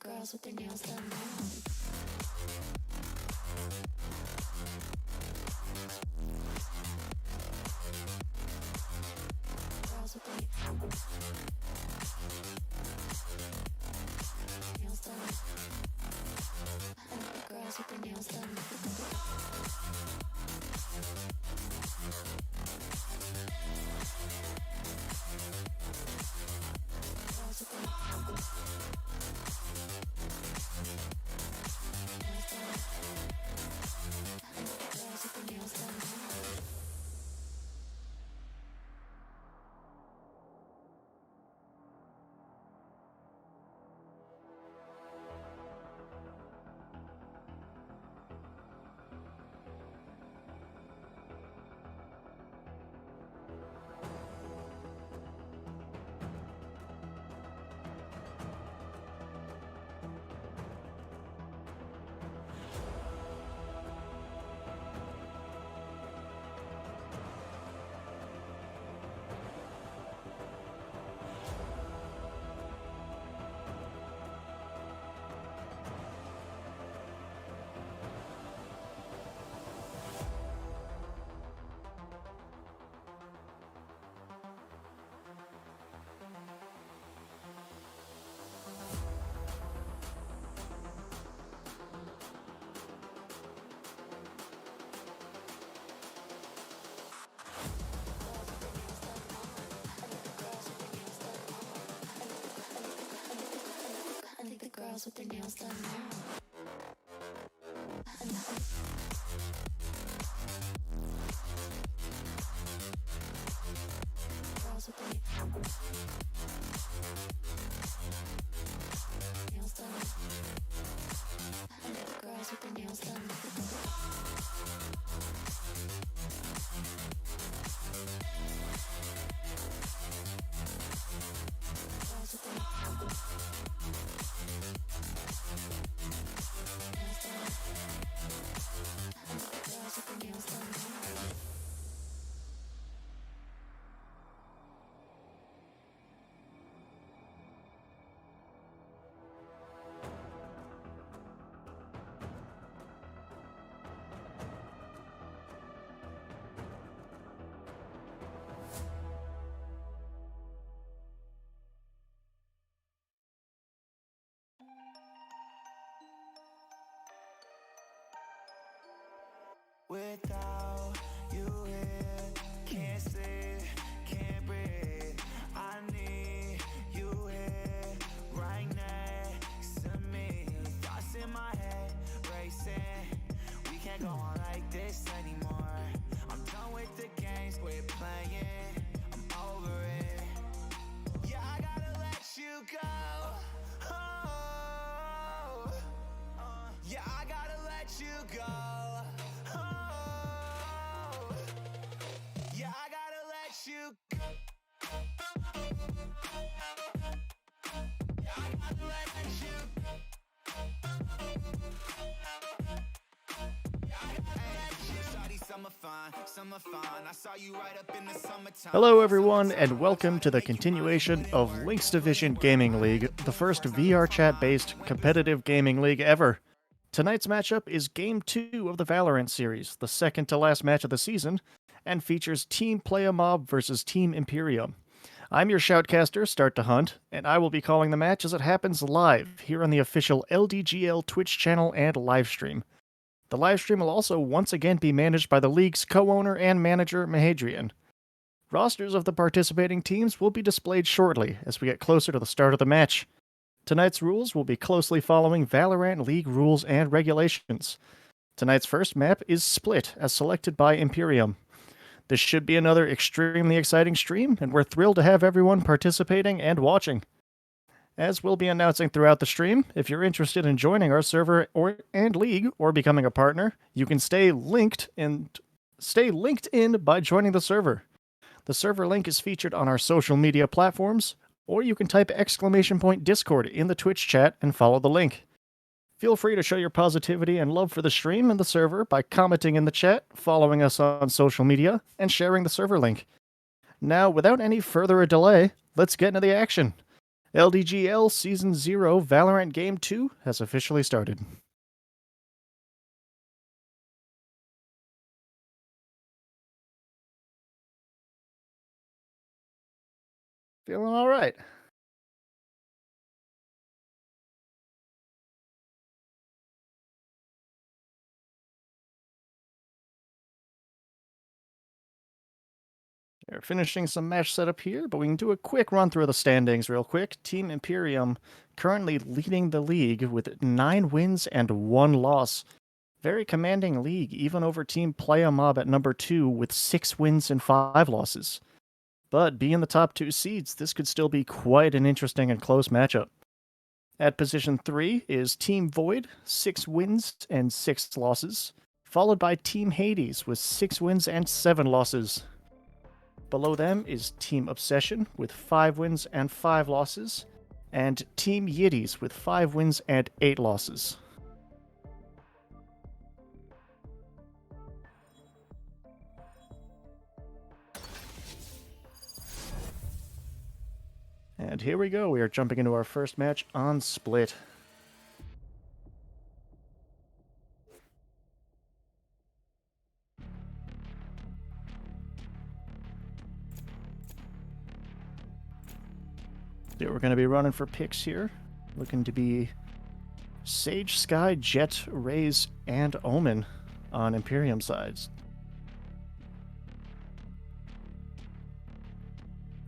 Girls with their nails done now. Girls with their nails done. I like the girls with their nails done. Girls with their nails done now. Girls with their nails done now. Girls with their nails done. I like the girls with their nails done. Girls with their without you here. Can't sleep, can't breathe. I need you here, right next to me. Thoughts in my head racing. We can't go on like this anymore. I'm done with the games we're playing. I'm over it. Yeah, I gotta let you go. Oh, yeah, I gotta let you go. Oh, yeah, I gotta let you go. Yeah, I gotta let you go. Hello everyone, and welcome to the continuation of LHYNX Division Gaming League, the first VR chat-based competitive gaming league ever. Tonight's matchup is Game 2 of the Valorant series, the second to last match of the season, and features Team Playa versus Team Imperium. I'm your shoutcaster, Start to Hunt, and I will be calling the match as it happens live here on the official LDGL Twitch channel and livestream. The livestream will also once again be managed by the league's co-owner and manager, Mahadrian. Rosters of the participating teams will be displayed shortly as we get closer to the start of the match. Tonight's rules will be closely following Valorant League rules and regulations. Tonight's first map is Split, as selected by Imperium. This should be another extremely exciting stream, and we're thrilled to have everyone participating and watching. As we'll be announcing throughout the stream, if you're interested in joining our server and league or becoming a partner, you can stay linked in by joining the server. The server link is featured on our social media platforms, or you can type !Discord in the Twitch chat and follow the link. Feel free to show your positivity and love for the stream and the server by commenting in the chat, following us on social media, and sharing the server link. Now, without any further delay, let's get into the action. LDGL Season 0 Valorant Game 2 has officially started. Feeling alright. We're finishing some match setup here, but we can do a quick run through the standings real quick. Team Imperium currently leading the league with 9 wins and 1 loss. Very commanding league, even over Team Playa at number 2 with 6 wins and 5 losses. But being the top 2 seeds, this could still be quite an interesting and close matchup. At position 3 is Team Void, 6 wins and 6 losses, followed by Team Hades with 6 wins and 7 losses. Below them is Team Obsession with 5 wins and 5 losses, and Team Yiddies with 5 wins and 8 losses. And here we go, we are jumping into our first match on Split. So we're going to be running for picks here. Looking to be Sage, Sky, Jet, Raze, and Omen on Imperium sides.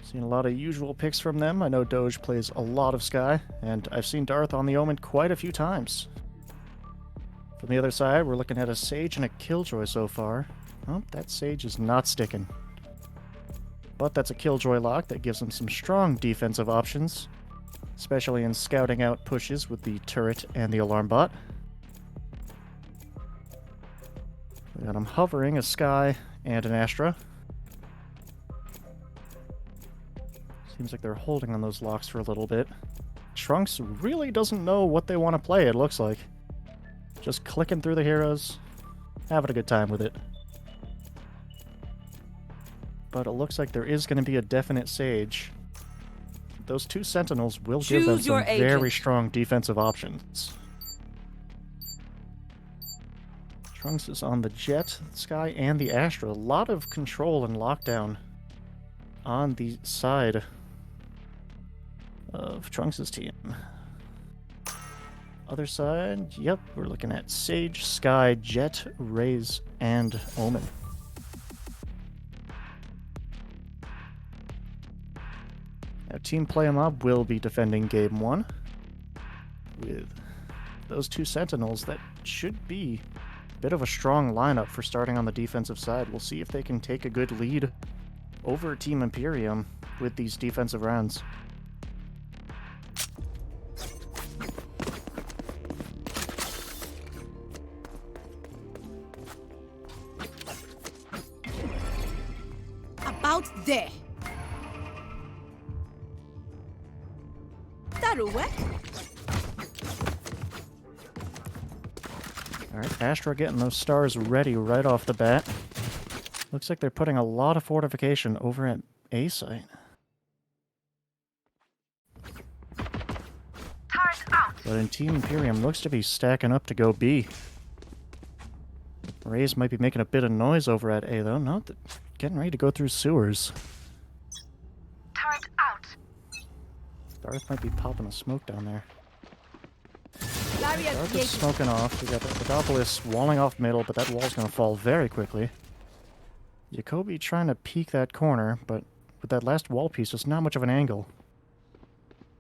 Seen a lot of usual picks from them. I know Doge plays a lot of Sky, and I've seen Darth on the Omen quite a few times. From the other side, we're looking at a Sage and a Killjoy so far. Oh, that Sage is not sticking. But that's a Killjoy lock that gives him some strong defensive options, especially in scouting out pushes with the turret and the alarm bot. We got him hovering a Sky and an Astra. Seems like they're holding on those locks for a little bit. Trunks really doesn't know what they want to play, it looks like. Just clicking through the heroes, having a good time with it. But it looks like there is going to be a definite Sage. Those 2 Sentinels will give them some very strong defensive options. Trunks is on the Jet, Sky, and the Astra. A lot of control and lockdown on the side of Trunks' team. Other side, yep, we're looking at Sage, Sky, Jet, Raze, and Omen. Now, Team Playa Mob will be defending Game 1 with those two Sentinels. That should be a bit of a strong lineup for starting on the defensive side. We'll see if they can take a good lead over Team Imperium with these defensive rounds. About there. That'll work. Alright, Astra getting those stars ready right off the bat. Looks like they're putting a lot of fortification over at A site. But in Team Imperium, looks to be stacking up to go B. Raze might be making a bit of noise over at A, though. No, getting ready to go through sewers. Turret out. Darth might be popping a smoke down there. Barrier Darth is created. smoking off. We got the Padopolis walling off middle, but that wall's going to fall very quickly. Jacoby trying to peek that corner, but with that last wall piece, there's not much of an angle.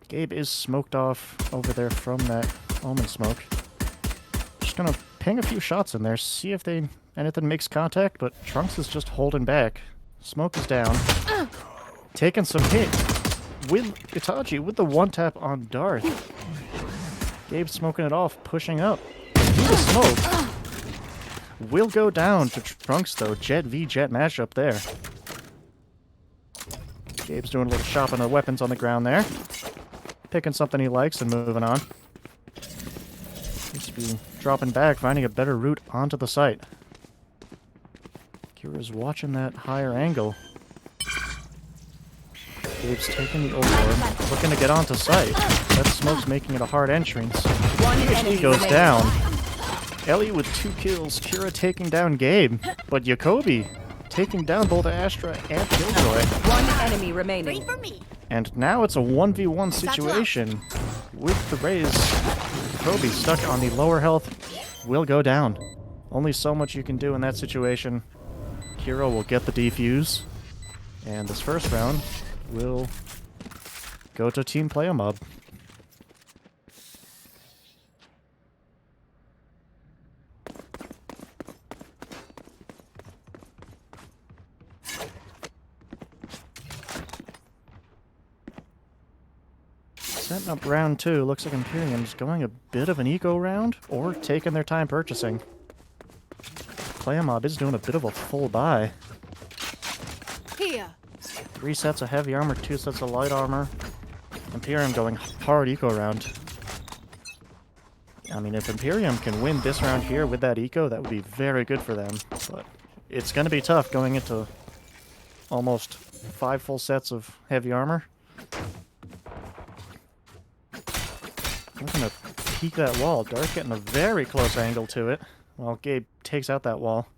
Gabe is smoked off over there from that Omen smoke. Just gonna ping a few shots in there, see if anything makes contact, but Trunks is just holding back. Smoke is down. Taking some hit with Itachi with the one tap on Darth. Gabe smoking it off, pushing up. Through the smoke. Will go down to Trunks though. Jet v Jet matchup there. Gabe's doing a little shopping of weapons on the ground there. Picking something he likes and moving on. Seems to be dropping back, finding a better route onto the site. Kira's watching that higher angle. Gabe's taking the overlord, looking to get onto site. That smoke's making it a hard entrance. He goes down. Ellie with 2 kills, Kira taking down Gabe, but Jacoby taking down both Astra and Killjoy. One enemy remaining. For me. And now it's a 1v1 situation with the Raze. Jacoby stuck on the lower health, will go down. Only so much you can do in that situation. Kira will get the defuse, and this first round will go to Team Playa Mob. Setting up round 2, looks like Imperium's going a bit of an eco round, or taking their time purchasing. Playa Mob is doing a bit of a full buy. Here. 3 sets of heavy armor, 2 sets of light armor. Imperium going hard eco round. I mean, if Imperium can win this round here with that eco, that would be very good for them. But it's going to be tough going into almost 5 full sets of heavy armor. I'm going to peek that wall. Dark getting a very close angle to it while Gabe takes out that wall.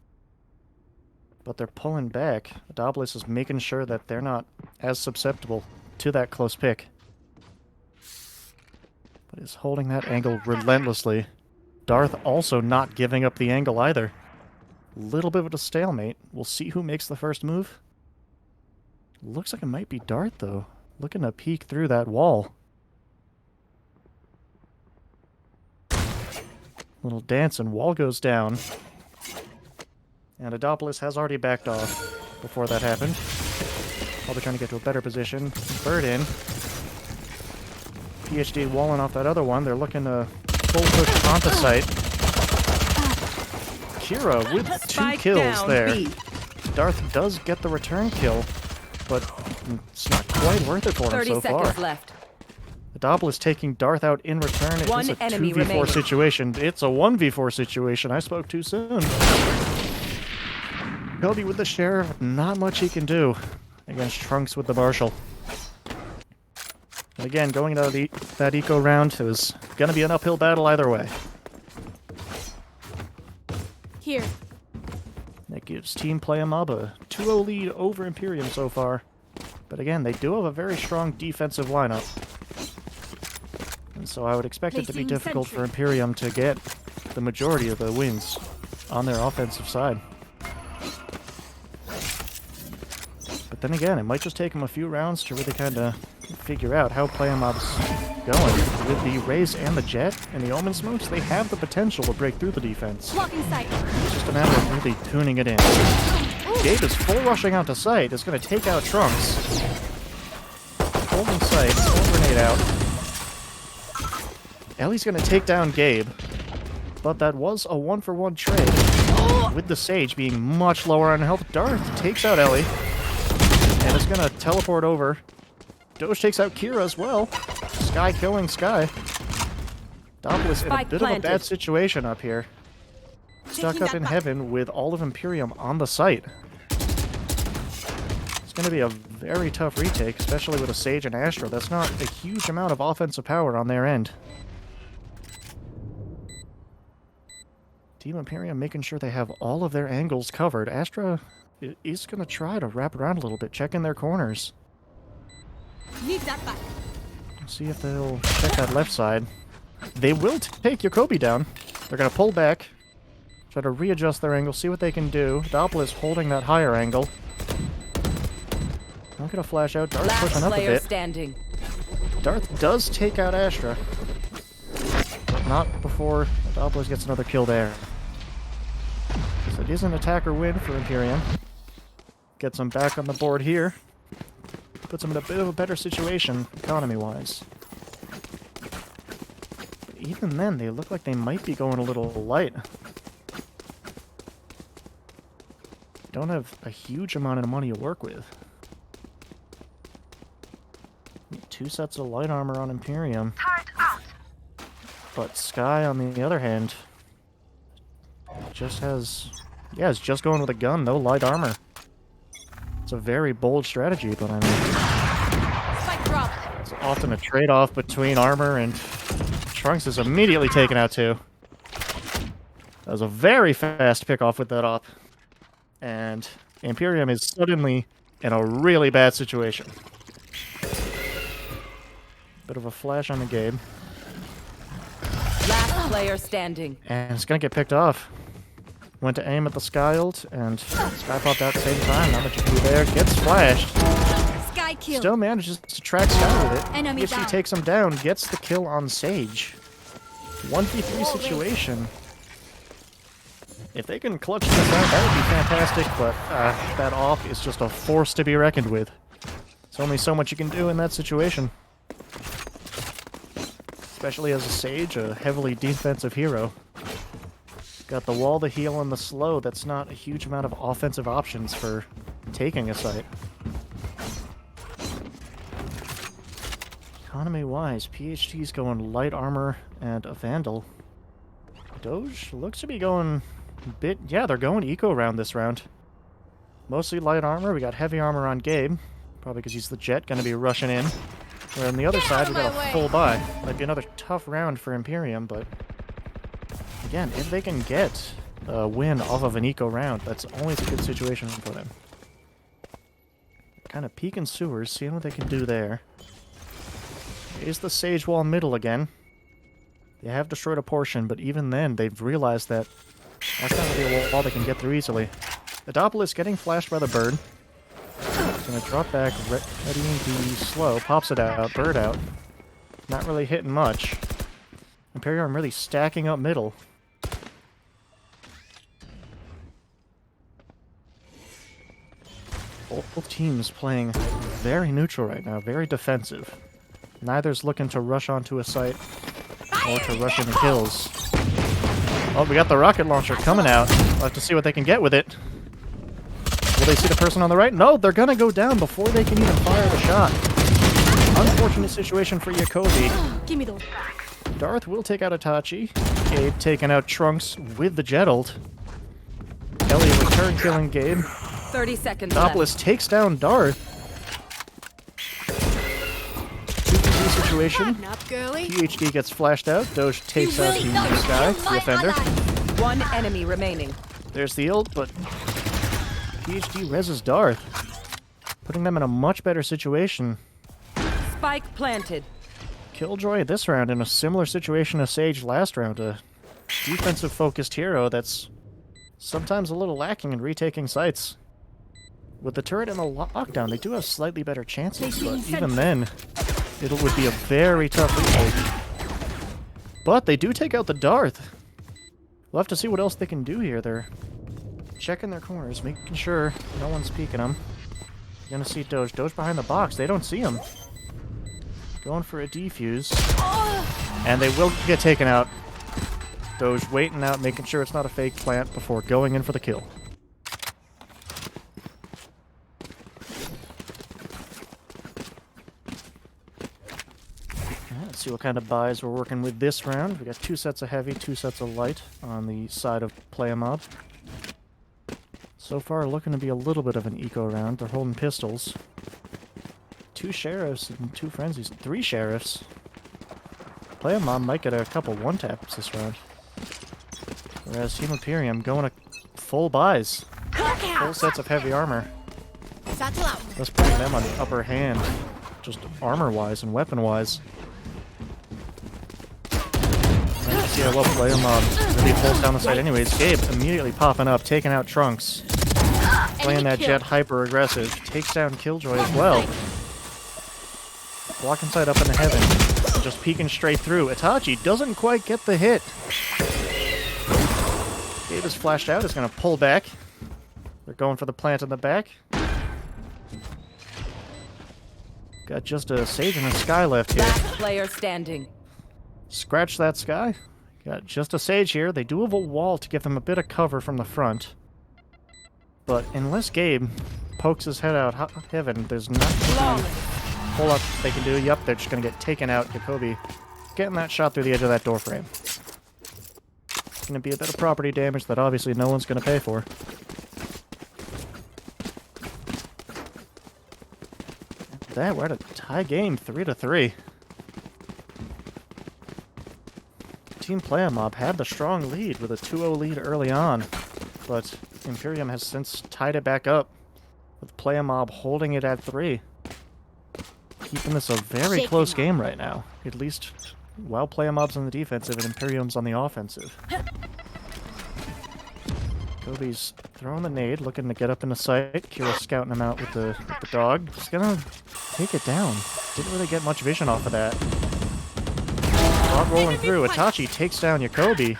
But they're pulling back. Adopolis is making sure that they're not as susceptible to that close pick. But is holding that angle relentlessly. Darth also not giving up the angle either. Little bit of a stalemate. We'll see who makes the first move. Looks like it might be Darth, though. Looking to peek through that wall. Little dance and wall goes down. And Adopolis has already backed off before that happened. Probably trying to get to a better position. Bird in. PhD walling off that other one. They're looking to full push onto site. Kira with 2 kills there. Darth does get the return kill, but it's not quite worth it for him 30 so far. seconds left. Adopolis taking Darth out in return. It is a 2v4 remaining. situation. It's a 1v4 situation. I spoke too soon. Cody with the Sheriff. Not much he can do against Trunks with the Marshal. And again, going into that eco round, it was going to be an uphill battle either way. Here. That gives Team Playa Mob a 2-0 lead over Imperium so far. But again, they do have a very strong defensive lineup. And so I would expect it to be Placing difficult for sentry. Imperium to get the majority of the wins on their offensive side. But then again, it might just take them a few rounds to really kind of figure out how Playa mob's going. With the Raze and the Jet and the Omen smokes, they have the potential to break through the defense. Blocking sight. It's just a matter of really tuning it in. Gabe is full rushing out to sight. It's going to take out Trunks. Holding sight. Stun grenade out. Ellie's going to take down Gabe. But that was a 1-for-1 trade. With the Sage being much lower on health, Darth takes out Ellie. And is going to teleport over. Doge takes out Kira as well. Sky killing Sky. Doppelus in a bit of a bad situation up here. Stuck up in heaven with all of Imperium on the site. It's going to be a very tough retake, especially with a Sage and Astra. That's not a huge amount of offensive power on their end. Team Imperium making sure they have all of their angles covered. Astra is going to try to wrap around a little bit, check in their corners. Need that back. See if they'll check that left side. They will take Jacobi down. They're going to pull back. Try to readjust their angle, see what they can do. Doppel is holding that higher angle. Not going to flash out. Darth pushing up a bit. Standing. Darth does take out Astra. But not before Doppel gets another kill there. So it is an attacker win for Imperium. Gets them back on the board here. Puts them in a bit of a better situation, economy-wise. Even then, they look like they might be going a little light. Don't have a huge amount of money to work with. 2 sets of light armor on Imperium. Turret out. But Sky, on the other hand, just has... yeah, is just going with a gun, no light armor. It's a very bold strategy, but I mean... Spike drop. it's often a trade-off between armor, and Trunks is immediately taken out too. That was a very fast pick-off with that op. And Imperium is suddenly in a really bad situation. Bit of a flash on the Gabe. Last player standing. And it's gonna get picked off. Went to aim at the Sky ult, and Sky popped out at the same time. Not much you can do there. Gets flashed. Sky kill. Still manages to track Sky with it. Enemy If she down. takes him down, gets the kill on Sage. 1v3 situation. If they can clutch this out, that would be fantastic, but that off is just a force to be reckoned with. There's only so much you can do in that situation. Especially as a Sage, a heavily defensive hero. Got the wall, the heal, and the slow. That's not a huge amount of offensive options for taking a site. Economy-wise, PhD's going light armor and a Vandal. Doge looks to be going a bit... yeah, they're going eco round this round. Mostly light armor. We got heavy armor on Gabe. Probably because he's the Jet, going to be rushing in. Where on the other side, we got a full buy. Might be another tough round for Imperium, but... again, if they can get a win off of an eco round, that's always a good situation for them. Kind of peeking sewers, seeing what they can do there. Here's the Sage Wall middle again. They have destroyed a portion, but even then, they've realized that that's not really a wall they can get through easily. Adopolis getting flashed by the bird. He's gonna drop back, readying the slow, pops it out, bird out. Not really hitting much. Imperium really stacking up middle. Both teams playing very neutral right now, very defensive. Neither's looking to rush onto a site or to rush into kills. Oh, we got the rocket launcher coming out. We'll have to see what they can get with it. Will they see the person on the right? No, they're gonna go down before they can even fire the shot. Unfortunate situation for Jacobi. Give me those. Darth will take out Itachi. Gabe taking out Trunks with the jet ult. Ellie return killing Gabe. 30 seconds left. Doppelus takes down Darth. 2v2 situation. Not girly. PhD gets flashed out. Doge takes out the Sky, the offender. One enemy remaining. There's the ult, but PhD reses Darth, putting them in a much better situation. Spike planted. Killjoy this round in a similar situation as Sage last round. A defensive-focused hero that's sometimes a little lacking in retaking sites. With the turret in a lockdown, they do have slightly better chances, but even then, it would be a very tough retake. But they do take out the Darth. We'll have to see what else they can do here. They're checking their corners, making sure no one's peeking them. You're gonna see Doge. Doge behind the box. They don't see him. Going for a defuse. And they will get taken out. Doge waiting out, making sure it's not a fake plant before going in for the kill. Let's see what kind of buys we're working with this round. We got 2 sets of heavy, 2 sets of light on the side of Playa mob. So far, looking to be a little bit of an eco round. They're holding pistols. 2 sheriffs and 2 frenzies. 3 sheriffs. Playa mob might get a couple one-taps this round. Whereas Team Imperium going to full buys. Full sets of heavy armor. That's putting them on the upper hand. Just armor-wise and weapon-wise. And you see how well Playa mob really pulls down the side anyways. Gabe immediately popping up, taking out Trunks. Playing that Jet hyper-aggressive. Takes down Killjoy as well. Blocking side up into heaven. Just peeking straight through. Itachi doesn't quite get the hit. Gabe is flashed out. Is going to pull back. They're going for the plant in the back. Got just a Sage and a Sky left here. Last player standing. Scratch that Sky. Got just a Sage here. They do have a wall to give them a bit of cover from the front. But unless Gabe pokes his head out heaven, there's not a whole lot they can do. Yep, they're just going to get taken out. Jacoby getting that shot through the edge of that door frame. It's going to be a bit of property damage that obviously no one's going to pay for. That, we're at a tie game, 3-3. Team Playa mob had the strong lead with a 2-0 lead early on, but Imperium has since tied it back up, with Playa mob holding it at 3. Keeping this a very close game right now, at least while Playa mob's on the defensive and Imperium's on the offensive. Kobe's throwing the nade, looking to get up into sight. Kira scouting him out with the dog. Just gonna take it down. Didn't really get much vision off of that. Dog rolling through. Itachi takes down Jacoby.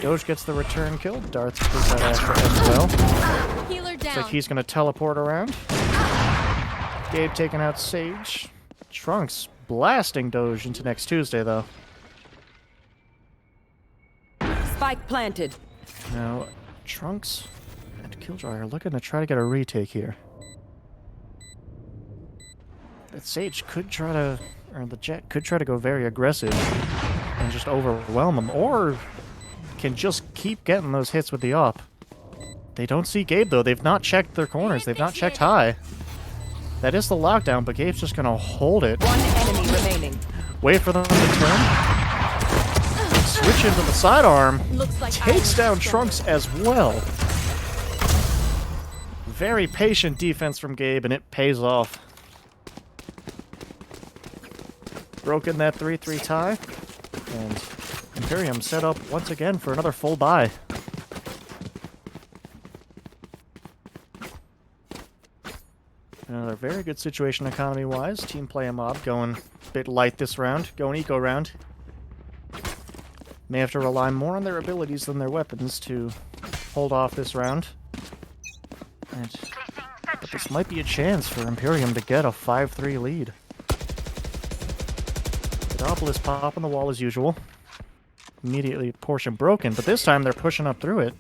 Doge gets the return kill. Darth does that extra as well. Healer down. Looks like he's gonna teleport around. Gabe taking out Sage. Trunks blasting Doge into next Tuesday, though. Spike planted. Now, Trunks and Killjoy are looking to try to get a retake here. But Sage could try to, or the Jet could try to go very aggressive and just overwhelm him, or can just keep getting those hits with the op. They don't see Gabe, though. They've not checked their corners. They've not checked high. That is the lockdown, but Gabe's just going to hold it. One enemy remaining. Wait for them to turn. Switch into the sidearm. Takes down Trunks as well. Very patient defense from Gabe, and it pays off. Broken that 3-3 tie. And Imperium set up once again for another full buy. Another very good situation economy-wise. Team Playa mob going a bit light this round. Going eco round. May have to rely more on their abilities than their weapons to hold off this round. But this might be a chance for Imperium to get a 5-3 lead. Pedopolis popping the wall as usual. Immediately portion broken, but this time they're pushing up through it.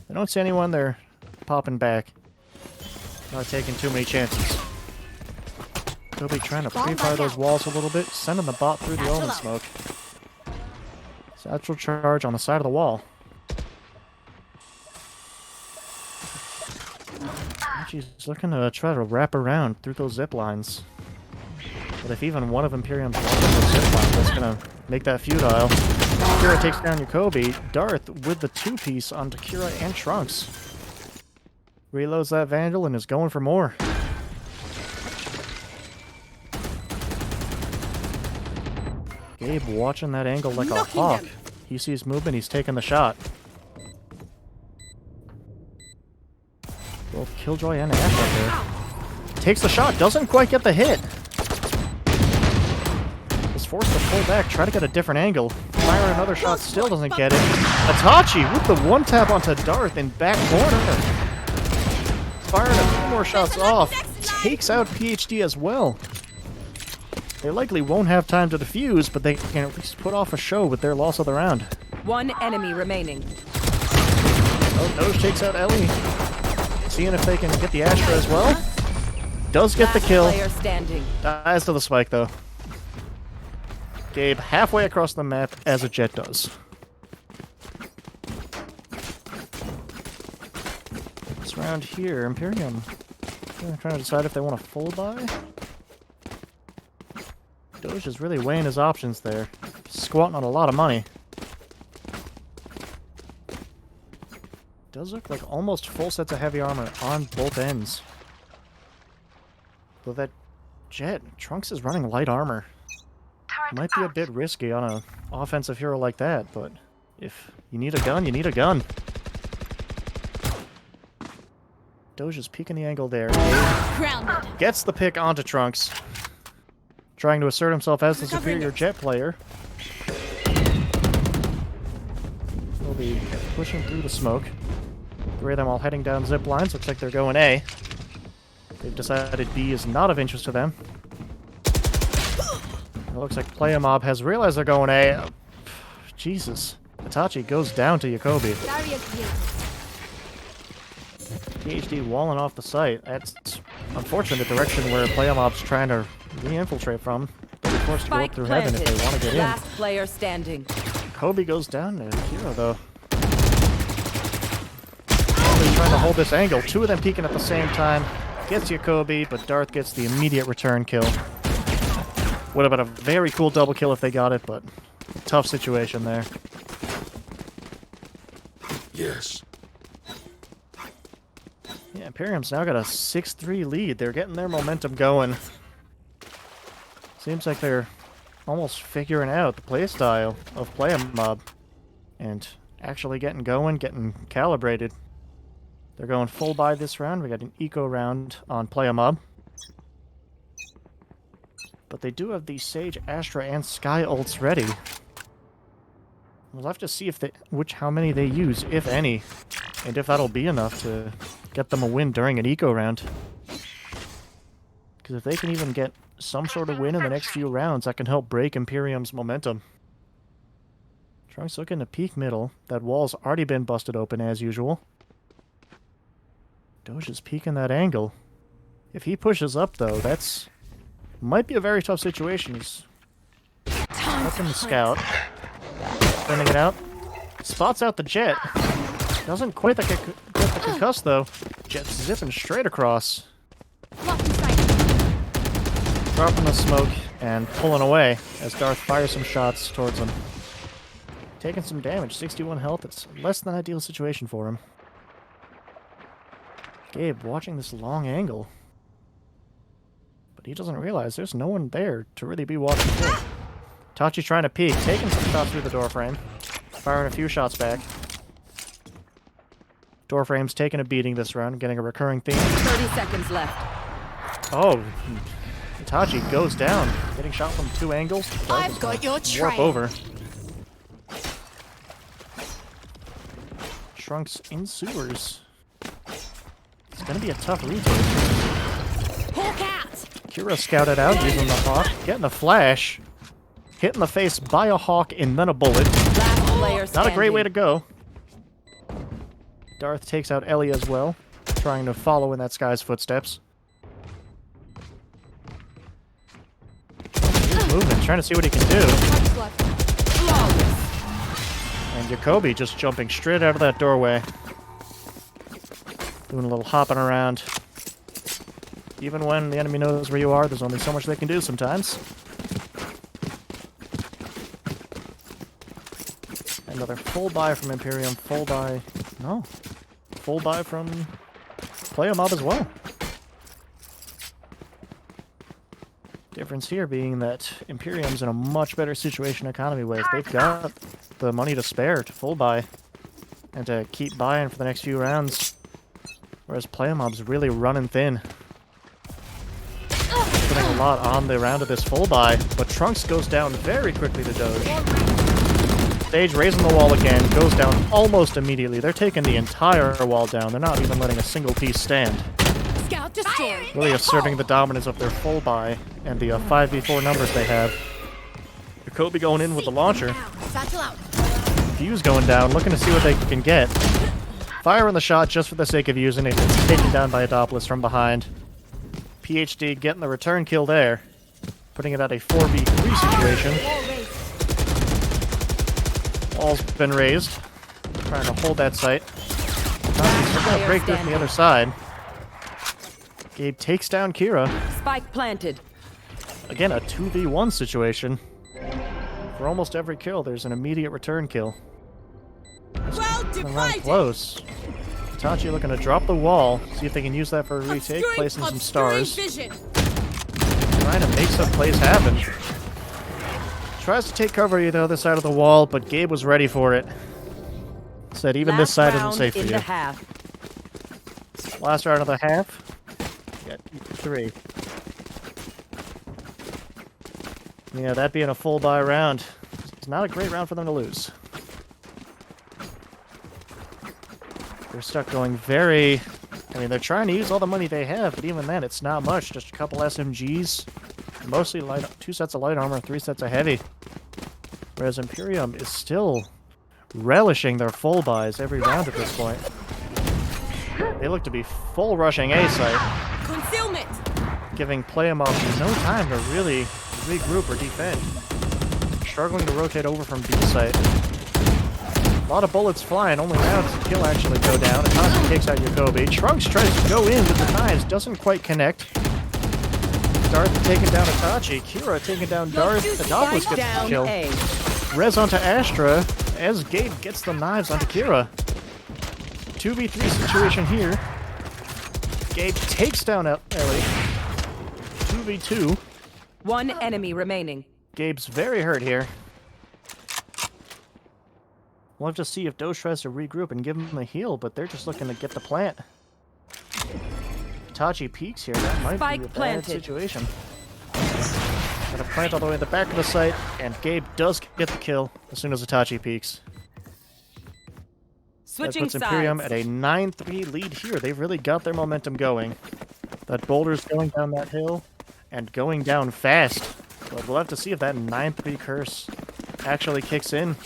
They don't see anyone, they're popping back. Not taking too many chances. Kobe trying to pre-fire those walls a little bit, sending the bot through the omen smoke. Satchel charge on the side of the wall. She's looking to try to wrap around through those zip lines. But if even one of Imperium's walking those zip lines, that's gonna make that futile. Kira takes down Jacoby. Darth with the 2-piece onto Kira and Trunks. Reloads that Vandal and is going for more. Gabe watching that angle like a hawk. He sees movement, he's taking the shot. Both Killjoy and Ash up there. Takes the shot, doesn't quite get the hit. Is forced to pull back, try to get a different angle. Fire another shot, still doesn't get it. Itachi with the one tap onto Darth in back corner. Firing a few more shots off. Takes out PhD as well. They likely won't have time to defuse, but they can at least put off a show with their loss of the round. One enemy remaining. Oh, Doge takes out Ellie. Seeing if they can get the Astra as well. Does get the kill. Player standing. Dies to the spike, though. Gabe halfway across the map, as a Jet does. This round here, Imperium. They're trying to decide if they want to full buy. Doge is really weighing his options there. Squatting on a lot of money. Does look like almost full sets of heavy armor on both ends. Though that Jet, Trunks is running light armor. Turret Might be a out. bit risky on an offensive hero like that, but if you need a gun, you need a gun. Doge is peeking the angle there. Grounded. Gets the pick onto Trunks. Trying to assert himself as the superior Jet player. He'll be pushing through the smoke. Three of them all heading down zip lines. Looks like they're going A. They've decided B is not of interest to them. It looks like Playa Mob has realized they're going A. Jesus. Itachi goes down to Jacoby. PhD walling off the site. That's unfortunate direction where Playa Mob's trying to re-infiltrate from. They'll be forced to go up Spike through heaven if planted. they want to get Last player standing. in. Kobe goes down to Hero, though. They're trying to hold this angle. Two of them peeking at the same time. Gets Jacoby, but Darth gets the immediate return kill. Would have been a very cool double kill if they got it, but tough situation there. Yes. Yeah, Imperium's now got a 6-3 lead. They're getting their momentum going. Seems like they're almost figuring out the playstyle of Playa Mob. And actually getting going, getting calibrated. They're going full buy this round. We got an eco round on Playa Mob. But they do have the Sage, Astra, and Sky ults ready. We'll have to see if they, how many they use, if any. And if that'll be enough to get them a win during an eco round. Because if they can even get some sort of win in the next few rounds, that can help break Imperium's momentum. Trunks looking to peek middle. That wall's already been busted open as usual. Doge is peeking that angle. If he pushes up, though, that's... might be a very tough situation. He's helping the scout. Sending it out. Spots out the Jet. Doesn't quite get the concuss, though. Jet's zipping straight across. Dropping the smoke and pulling away as Darth fires some shots towards him. Taking some damage. 61 health. It's less than ideal situation for him. Gabe watching this long angle. But he doesn't realize there's no one there to really be watching too. Tachi trying to peek, taking some shots through the door frame. Firing a few shots back. Door frame's taking a beating this round, getting a recurring theme. 30 seconds left. Oh, Itachi goes down, getting shot from two angles. I've got your Warp trail. over. Trunks in sewers. It's gonna be a tough retake. Hawk out. Kira scouted out using the Hawk, getting a flash, hit in the face by a Hawk and then a bullet. Last player standing. Not a great way to go. Darth takes out Ellie as well, trying to follow in that Sky's footsteps. He's moving, trying to see what he can do. And Jacoby just jumping straight out of that doorway. Doing a little hopping around. Even when the enemy knows where you are, there's only so much they can do sometimes. Another full buy from Imperium, full buy... no. Full buy from Playa Mob as well. difference here being that Imperium's in a much better situation economy-wise. They've got the money to spare to full buy and to keep buying for the next few rounds. Whereas Playamob's really running thin. Putting a lot on the round of this full buy, but Trunks goes down very quickly to Doge. Sage raising the wall again, goes down almost immediately. They're taking the entire wall down. They're not even letting a single piece stand. Scout destroyed. Really asserting the dominance of their full buy and the 5v4 numbers they have. Jacoby going in with the launcher. Fuse going down, looking to see what they can get. Firing the shot just for the sake of using it. It's taken down by Adopolis from behind. PhD getting the return kill there. Putting it at a 4v3 situation. Wall's been raised. Trying to hold that site. They're going to break through from the other side. Gabe takes down Kira. Spike planted. Again, a 2v1 situation. For almost every kill, there's an immediate return kill. Well Around close. Hitachi looking to drop the wall, see if they can use that for a retake, placing some stars. Trying to make some plays happen. Tries to take cover to the other side of the wall, but Gabe was ready for it. Said even this side isn't safe for you. Last round of the half. Got 3. Yeah, that being a full buy round, it's not a great round for them to lose. They're stuck going very... I mean, they're trying to use all the money they have, but even then, it's not much. Just a couple SMGs, mostly light, 2 sets of light armor, 3 sets of heavy. Whereas Imperium is still relishing their full buys every round at this point. They look to be full rushing A site. Concealment. Giving Playamov no time to really regroup or defend. Struggling to rotate over from B site. A lot of bullets flying, only now does the kill actually go down. Itachi takes out Jacoby. Trunks tries to go in with the knives, doesn't quite connect. Darth taking down Itachi. Kira taking down Darth. Adopolis gets the kill. Res onto Astra as Gabe gets the knives onto Kira. 2v3 situation here. Gabe takes down Ellie. 2v2. 1 enemy remaining. Gabe's very hurt here. We'll have to see if Doge tries to regroup and give him a heal, but they're just looking to get the plant. Itachi peeks here. That might be a bad situation. Gonna plant all the way in the back of the site, and Gabe does get the kill as soon as Itachi peeks. That puts Imperium at a 9-3 lead here. They've really got their momentum going. That boulder's going down that hill, and going down fast. But we'll have to see if that 9-3 curse actually kicks in.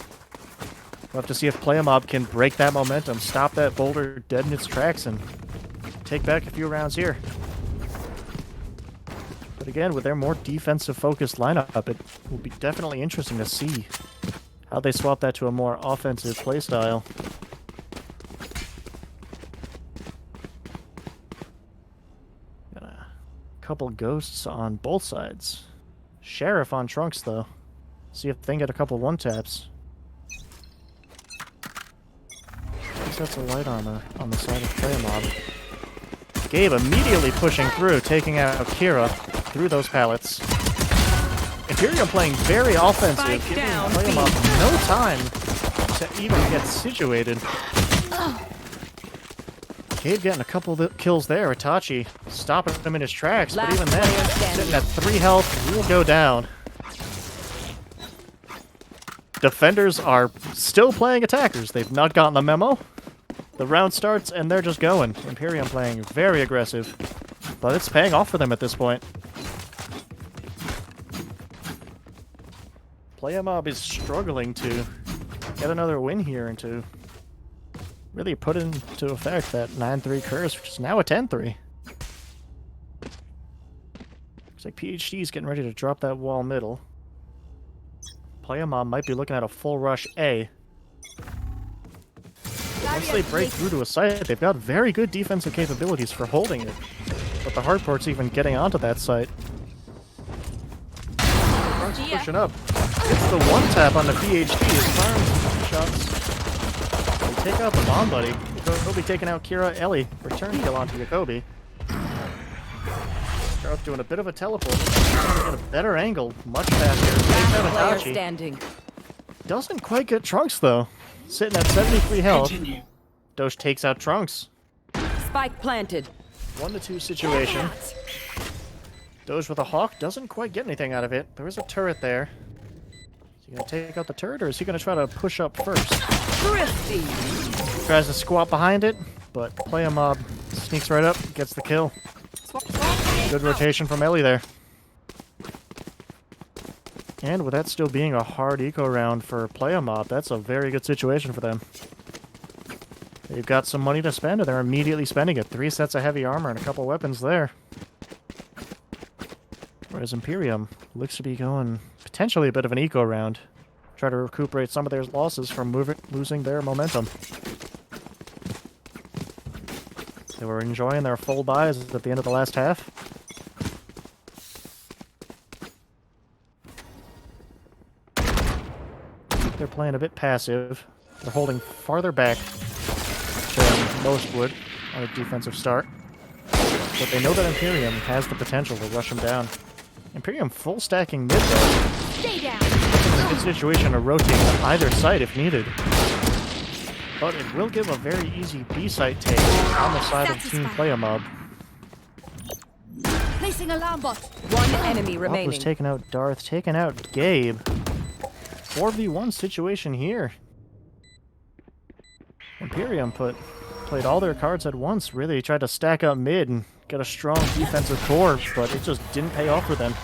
We'll have to see if Playamob can break that momentum, stop that boulder dead in its tracks, and take back a few rounds here. But again, with their more defensive-focused lineup, it will be definitely interesting to see how they swap that to a more offensive playstyle. Got a couple ghosts on both sides. Sheriff on Trunks, though. See if they can get a couple one-taps. Sets of light armor on the side of Playamod. Gabe immediately pushing through, taking out Kira through those pallets. Imperium playing very offensive, giving Playamod no time to even get situated. Gabe getting a couple of kills there. Itachi stopping him in his tracks, but even then, sitting at 3 health, will go down. Defenders are still playing attackers. They've not gotten the memo. The round starts, and they're just going. Imperium playing very aggressive. But it's paying off for them at this point. Playamob is struggling to get another win here and to really put into effect that 9-3 curse, which is now a 10-3. Looks like PhD's getting ready to drop that wall middle. Playamon might be looking at a full rush A. Once they break through to a site, they've got very good defensive capabilities for holding it. But the hardport's even getting onto that site. Trunks pushing up. Gets the one-tap on the PhD as firing shots. They take out the bomb buddy. Jacoby taking out Kira. Ellie return kill onto Jacoby. Darth doing a bit of a teleport. Trying to get a better angle, much faster. Takes out Player Itachi. standing. Doesn't quite get Trunks though. Sitting at 73 health. Doge takes out Trunks. Spike planted. 1-2 situation. Doge with a hawk doesn't quite get anything out of it. There is a turret there. Is he gonna take out the turret, or is he gonna try to push up first? Thrifty. Tries to squat behind it, but Playa mob sneaks right up, gets the kill. Good rotation from Ellie there. And with that still being a hard eco round for Playa mob, that's a very good situation for them. They've got some money to spend, and they're immediately spending it. 3 sets of heavy armor and a couple weapons there. Whereas Imperium looks to be going potentially a bit of an eco round. Try to recuperate some of their losses from losing their momentum. They were enjoying their full buys at the end of the last half. They're playing a bit passive. They're holding farther back than most would on a defensive start. But they know that Imperium has the potential to rush them down. Imperium full stacking mid though. Stay down. It's a good situation to rotate to either side if needed. But it will give a very easy B site take on the side of Team Playa mob. Placing alarm bot. One enemy Bob remaining. was taking out Darth, taking out Gabe. 4v1 situation here. Imperium played all their cards at once, really tried to stack up mid and get a strong defensive core, but it just didn't pay off for them.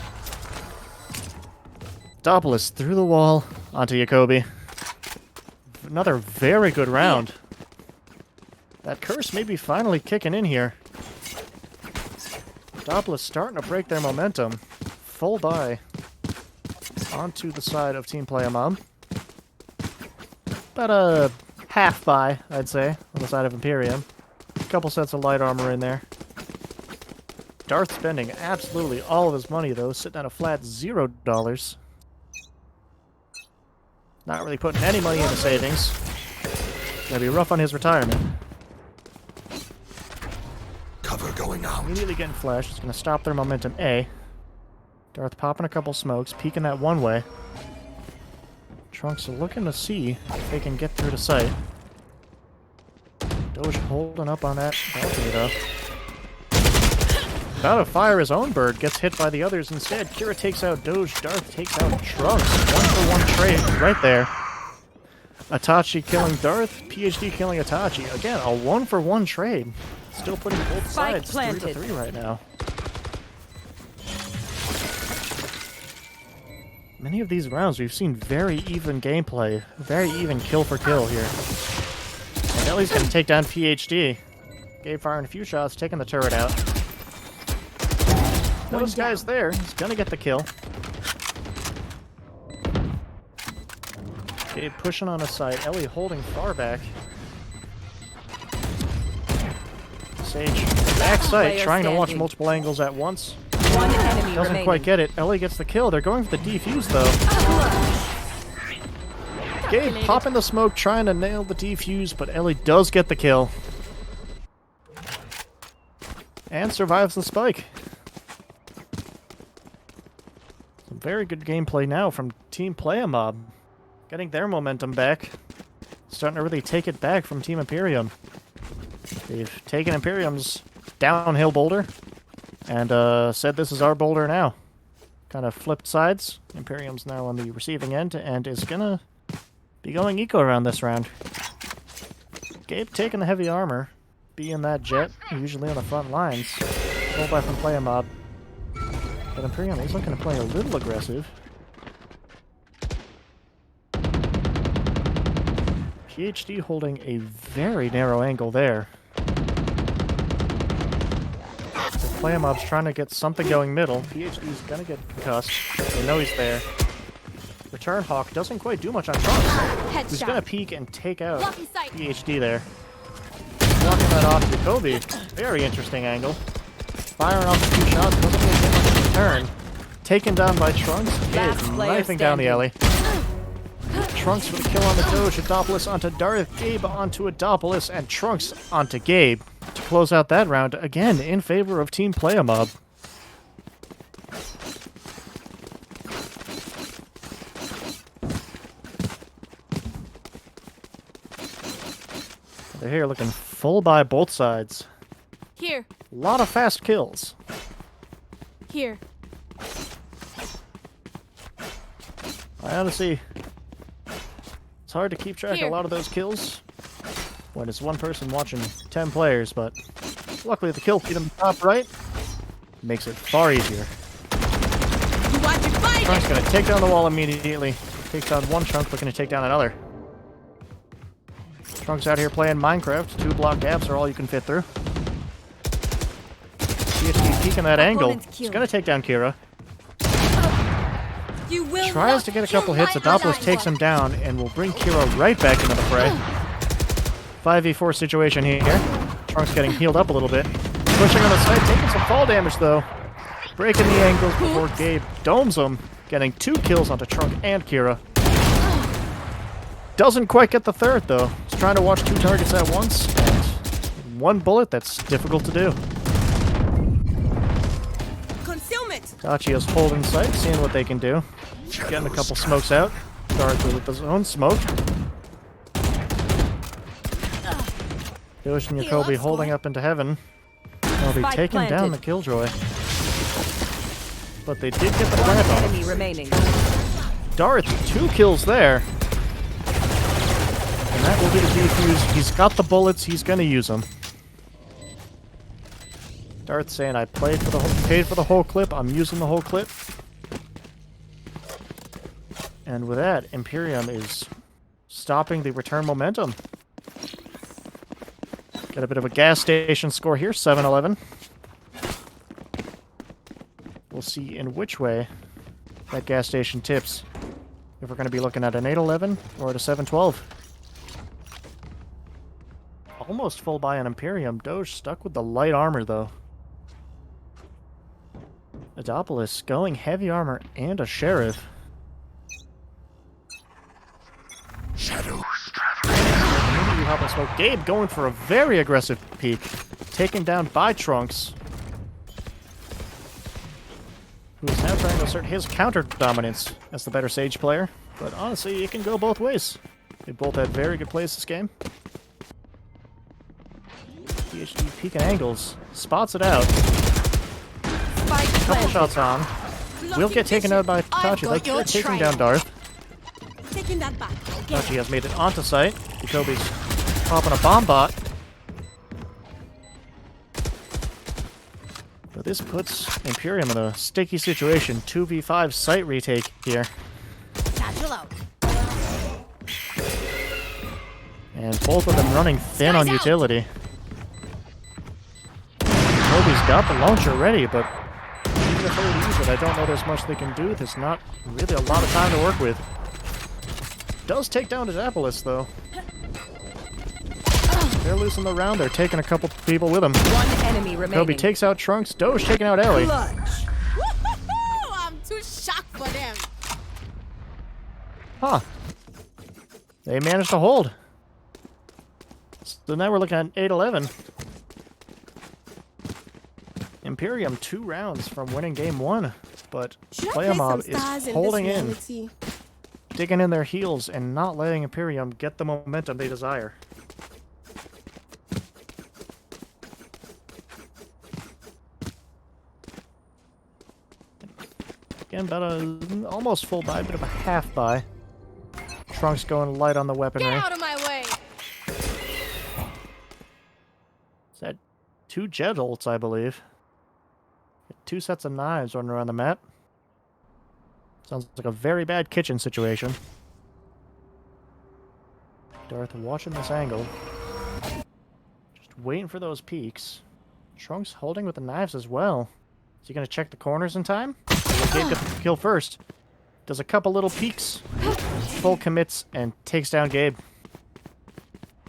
Dopolis through the wall onto Jacoby. Another very good round. That curse may be finally kicking in here. Dopolis starting to break their momentum. Full buy onto the side of Team Playa mob. About a half buy, I'd say, on the side of Imperium. A couple sets of light armor in there. Darth spending absolutely all of his money, though, sitting at a flat $0. Not really putting any money into savings. Gonna be rough on his retirement. Cover going out. Immediately getting flashed. It's gonna stop their momentum A. Darth popping a couple smokes, peeking that one way. Trunks are looking to see if they can get through the site. Doge holding up on that balcony, though. About to fire his own bird, gets hit by the others instead. Kira takes out Doge, Darth takes out Trunks. 1-for-1 trade right there. Itachi killing Darth, PhD killing Itachi. Again, a 1-for-1 trade. Still putting both Spike sides planted. 3-3 right now. Many of these rounds, we've seen very even gameplay, very even kill for kill here. And Ellie's going to take down PhD. Gabe firing a few shots, taking the turret out. Those guys there, he's going to get the kill. Gabe pushing on his side, Ellie holding far back. Sage back sight, Player trying to watch standing. multiple angles at once. One enemy Doesn't remaining. quite get it. Ellie gets the kill. They're going for the defuse, though. Gabe popping the smoke, trying to nail the defuse, but Ellie does get the kill. And survives the spike. Some very good gameplay now from Team Playa mob. Getting their momentum back. Starting to really take it back from Team Imperium. They've taken Imperium's downhill boulder and said this is our boulder now. Kind of flipped sides. Imperium's now on the receiving end and is gonna be going eco around this round. Gabe taking the heavy armor, being that jet, usually on the front lines. Pulled by from Playa mob. But Imperium is looking to play a little aggressive. PhD holding a very narrow angle there. The Playa mob's trying to get something going middle. PhD's gonna get concussed. They know he's there. Return Hawk doesn't quite do much on Trunks. He's gonna peek and take out Blocking sight. PhD there. Blocking that off to Kobe. Very interesting angle. Firing off a few shots, doesn't really get much in return. Taken down by Trunks. Last Gabe player knifing down the standing. alley. Trunks for the kill on the Doge, Adopolis onto Darth, Gabe onto Adopolis, and Trunks onto Gabe to close out that round, again in favor of Team Playa mob. They're here looking full by both sides. Here. A lot of fast kills. Here. I honestly... It's hard to keep track of Here. a lot of those kills when it's one person watching 10 players, but luckily the kill feed on the top right makes it far easier. You want to fight Trunk's it? gonna take down the wall immediately. Takes down one Trunk, looking to take down another. Trunk's out here playing Minecraft. 2 block gaps are all you can fit through. PhD peeking that angle. He's gonna take down Kira. You will Tries not to get a kill couple hits. my Adopolis ally. takes him down and will bring Kira right back into the fray. 5v4 situation here. Trunk's getting healed up a little bit. Pushing on the side, taking some fall damage though. Breaking the angles before Gabe domes him. Getting 2 kills onto Trunk and Kira. Doesn't quite get the third though. He's trying to watch 2 targets at once. And 1 bullet, that's difficult to do. Concealment. Tachi is holding sight, seeing what they can do. Getting a couple smokes out. Darth with his own smoke. Doge and Jacoby holding up into heaven. They'll be Spike taking down planted. the Killjoy. But they did get the plant Enemy off. remaining. Darth, 2 kills there. And that will be the defuse. He's got the bullets, he's gonna use them. Darth saying I paid for the whole clip, I'm using the whole clip. And with that, Imperium is stopping the return momentum. Got a bit of a gas station score here, 7-11. We'll see in which way that gas station tips. If we're going to be looking at an 8-11 or at a 7-12. Almost full buy on Imperium. Doge stuck with the light armor, though. Adopolis going heavy armor and a sheriff. Shadows Immediately hop and smoke. Gabe going for a very aggressive peek. Taken down by Trunks. Who is now trying to assert his counter dominance as the better Sage player. But honestly, it can go both ways. They both had very good plays this game. PhD peeking angles. Spots it out. Spike Couple planted. shots on. Will get taken out by Tachi. Like your taking trail. down Darth. Taking that back. Okay. Tachi has made it onto site. Jacoby's popping a bomb bot. But this puts Imperium in a sticky situation. 2v5 site retake here. Satchel out. And both of them running thin on Skies out. utility. Jacoby's got the launcher ready, but even if they would use it, I don't know there's much they can do. There's not really a lot of time to work with. Does take down Adopolis, though. They're losing the round. They're taking a couple people with them. One enemy remaining. Kobe takes out Trunks. Doge taking out Ellie. Clutch. Woo-hoo-hoo! I'm too shocked for them. Huh. They managed to hold. So now we're looking at 8-11. Imperium 2 rounds from winning game 1. But Playa Mob is holding in, digging in their heels, and not letting Imperium get the momentum they desire. Again, about a almost full buy, bit of a half buy. Trunks going light on the weaponry. Get out of my way. Is that 2 jet ults, I believe? 2 sets of knives running around the map. Sounds like a very bad kitchen situation. Darth watching this angle. Just waiting for those peeks. Trunks holding with the knives as well. Is he going to check the corners in time? Or will Gabe get the kill first? Does a couple little peeks. Full commits and takes down Gabe.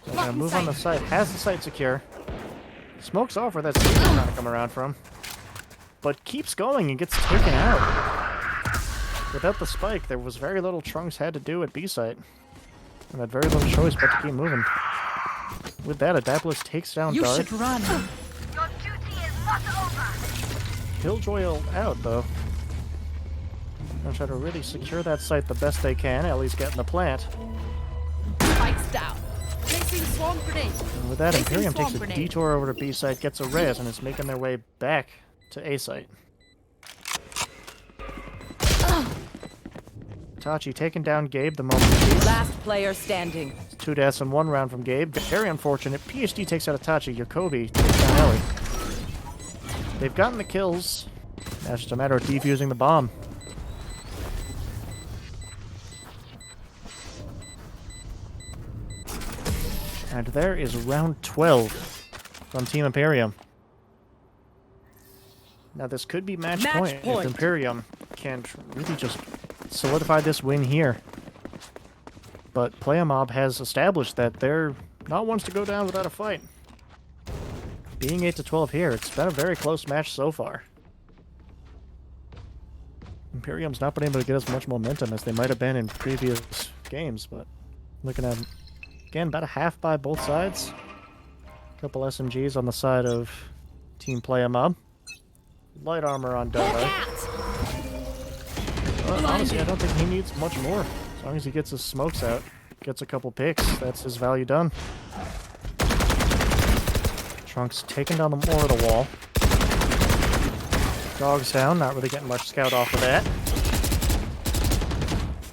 So gonna move on the site. Has the site secure. Smokes off where that Saber's trying to come around from. But keeps going and gets taken out. Without the spike, there was very little Trunks had to do at B site. And had very little choice but to keep moving. With that, Adopolis takes down You Darth. should run. Your duty is not over. Killjoy out, though. Gonna try to really secure that site the best they can. Ellie's getting the plant. Spikes down. Placing Placing swarm grenade. And with that, Placing Imperium takes swarm a grenade. detour over to B site, gets a res, and is making their way back to A site. Tachi taking down Gabe the moment he leaves. Last player standing. 2 deaths in 1 round from Gabe. Very unfortunate. PhD takes out Itachi. Jacoby takes down Ellie. They've gotten the kills. Now it's just a matter of defusing the bomb. And there is round 12 from Team Imperium. Now this could be match point if Imperium can really just solidify this win here. But Playa has established that they're not ones to go down without a fight. Being 8-12 here, it's been a very close match so far. Imperium's not been able to get as much momentum as they might have been in previous games, but looking at, again, about a half by both sides. A couple SMGs on the side of Team Playa. Light armor on Dara. Honestly, I don't think he needs much more. As long as he gets his smokes out, gets a couple picks, that's his value done. Trunks taking down the more of the wall. Dog's down, not really getting much scout off of that.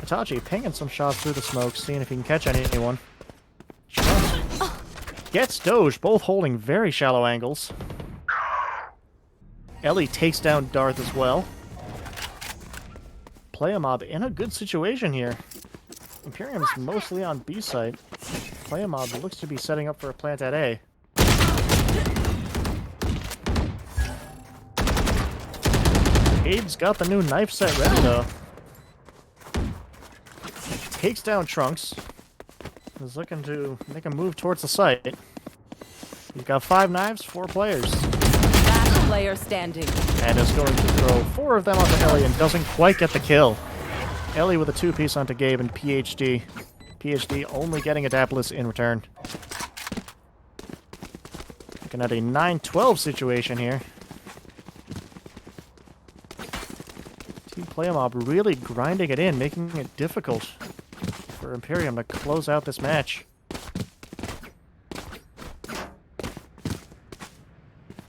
Itachi pinging some shots through the smoke, seeing if he can catch anyone. Trunks gets Doge, both holding very shallow angles. Ellie takes down Darth as well. Playa in a good situation here. Imperium's mostly on B site. Playa looks to be setting up for a plant at A. Gabe's got the new knife set ready though. Takes down Trunks. Is looking to make a move towards the site. He's got 5 knives, 4 players. Last player standing. And is going to throw 4 of them onto Ellie and doesn't quite get the kill. Ellie with a 2-piece onto Gabe and PhD. PhD only getting Adaptless in return. Looking at a 9-12 situation here. Team Playa really grinding it in, making it difficult for Imperium to close out this match.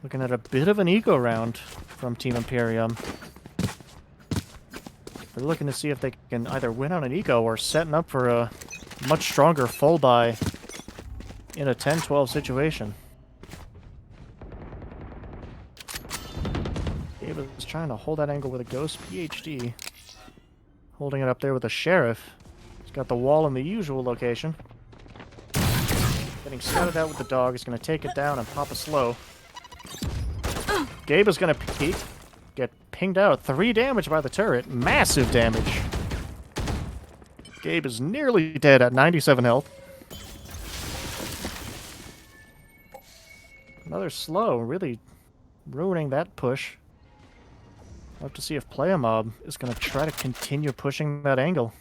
Looking at a bit of an eco round from Team Imperium. They're looking to see if they can either win on an eco or setting up for a much stronger full buy in a 10-12 situation. Gabe is trying to hold that angle with a ghost. PhD holding it up there with a sheriff. He's got the wall in the usual location. Getting scouted out with the dog. He's going to take it down and pop a slow. Gabe is going to peek. Get pinged out. 3 damage by the turret. Massive damage. Gabe is nearly dead at 97 health. Another slow. Really ruining that push. I'll have to see if Playa is going to try to continue pushing that angle.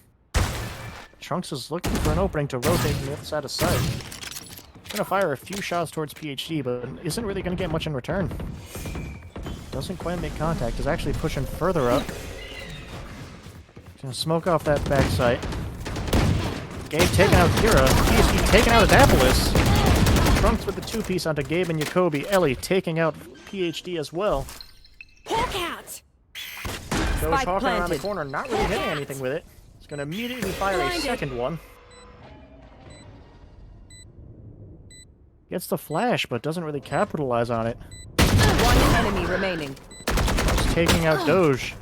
Trunks is looking for an opening to rotate from the other side of sight. He's going to fire a few shots towards PhD, but isn't really going to get much in return. Doesn't quite make contact. Is actually pushing further up. He's going to smoke off that back sight. Gabe taking out Kira. PhD taking out Adaptless. Trunks with the 2-piece onto Gabe and Jacoby. Ellie taking out PhD as well. Hawk out. Doge hawking around the corner, not really hitting anything with it. He's going to immediately fire a second one. Gets the flash, but doesn't really capitalize on it. 1 enemy remaining. Just taking out Doge.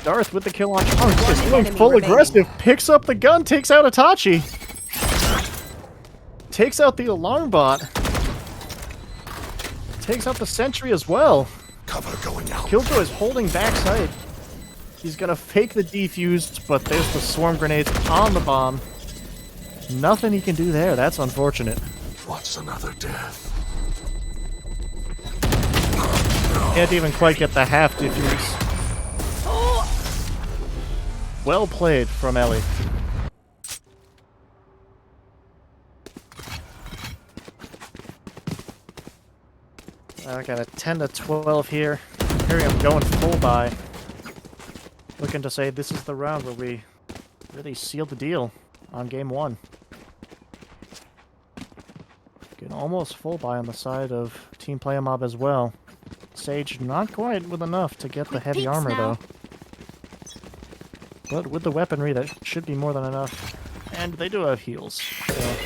Darth with the kill on Trunks. One Is going enemy full remaining. aggressive. Picks up the gun, takes out Itachi. Takes out the alarm bot. Takes out the sentry as well. Cover going out. Killjoy is holding backside. He's gonna fake the defused, but there's the swarm grenades on the bomb. Nothing he can do there. That's unfortunate. What's another death? Can't even quite get the half defuse. Well played from Ellie. I got a 10-12 here. Imperium going full buy. Looking to say this is the round where we really sealed the deal on game 1. almost full buy on the side of Team Playa Mob as well. Sage not quite with enough to get the Quick heavy peeks armor, now. though. But with the weaponry, that should be more than enough. And they do have heals, so...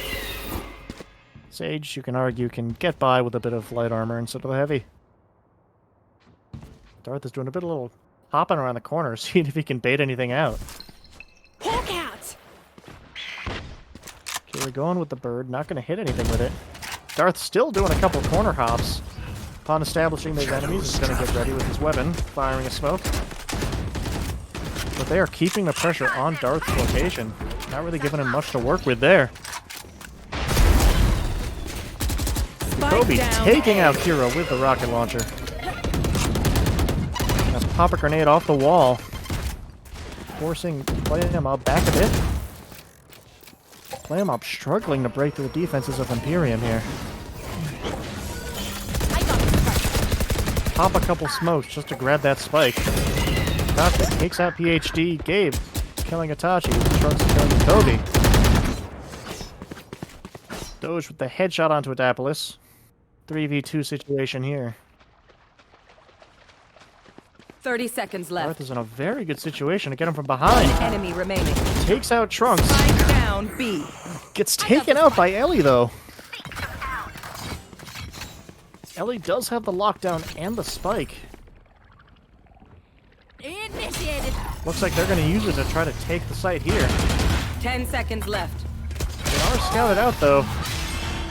Sage, you can argue, can get by with a bit of light armor instead of the heavy. Darth is doing a bit of little hopping around the corner, seeing if he can bait anything out. Hawk out. Okay, we're going with the bird, not going to hit anything with it. Darth still doing a couple corner hops. Upon establishing those enemies, he's going to get ready with his weapon, firing a smoke. But they are keeping the pressure on Darth's location. Not really giving him much to work with there. Kobe taking out Kira with the rocket launcher. Let's pop a grenade off the wall. Forcing Playa Mob back a bit. Playa Mob struggling to break through the defenses of Imperium here. Pop a couple smokes just to grab that spike. Itachi takes out PhD. Gabe killing Itachi with Trunks killing Kobe. Doge with the headshot onto Adapolis. 3v2 situation here. 30 seconds Darth left. is in a very good situation to get him from behind. Enemy remaining. Takes out Trunks. Spike down B. Gets taken out by Ellie, though. Ellie does have the lockdown and the spike. Initiated. Looks like they're going to use it to try to take the site here. 10 seconds left. They are scouted out, though,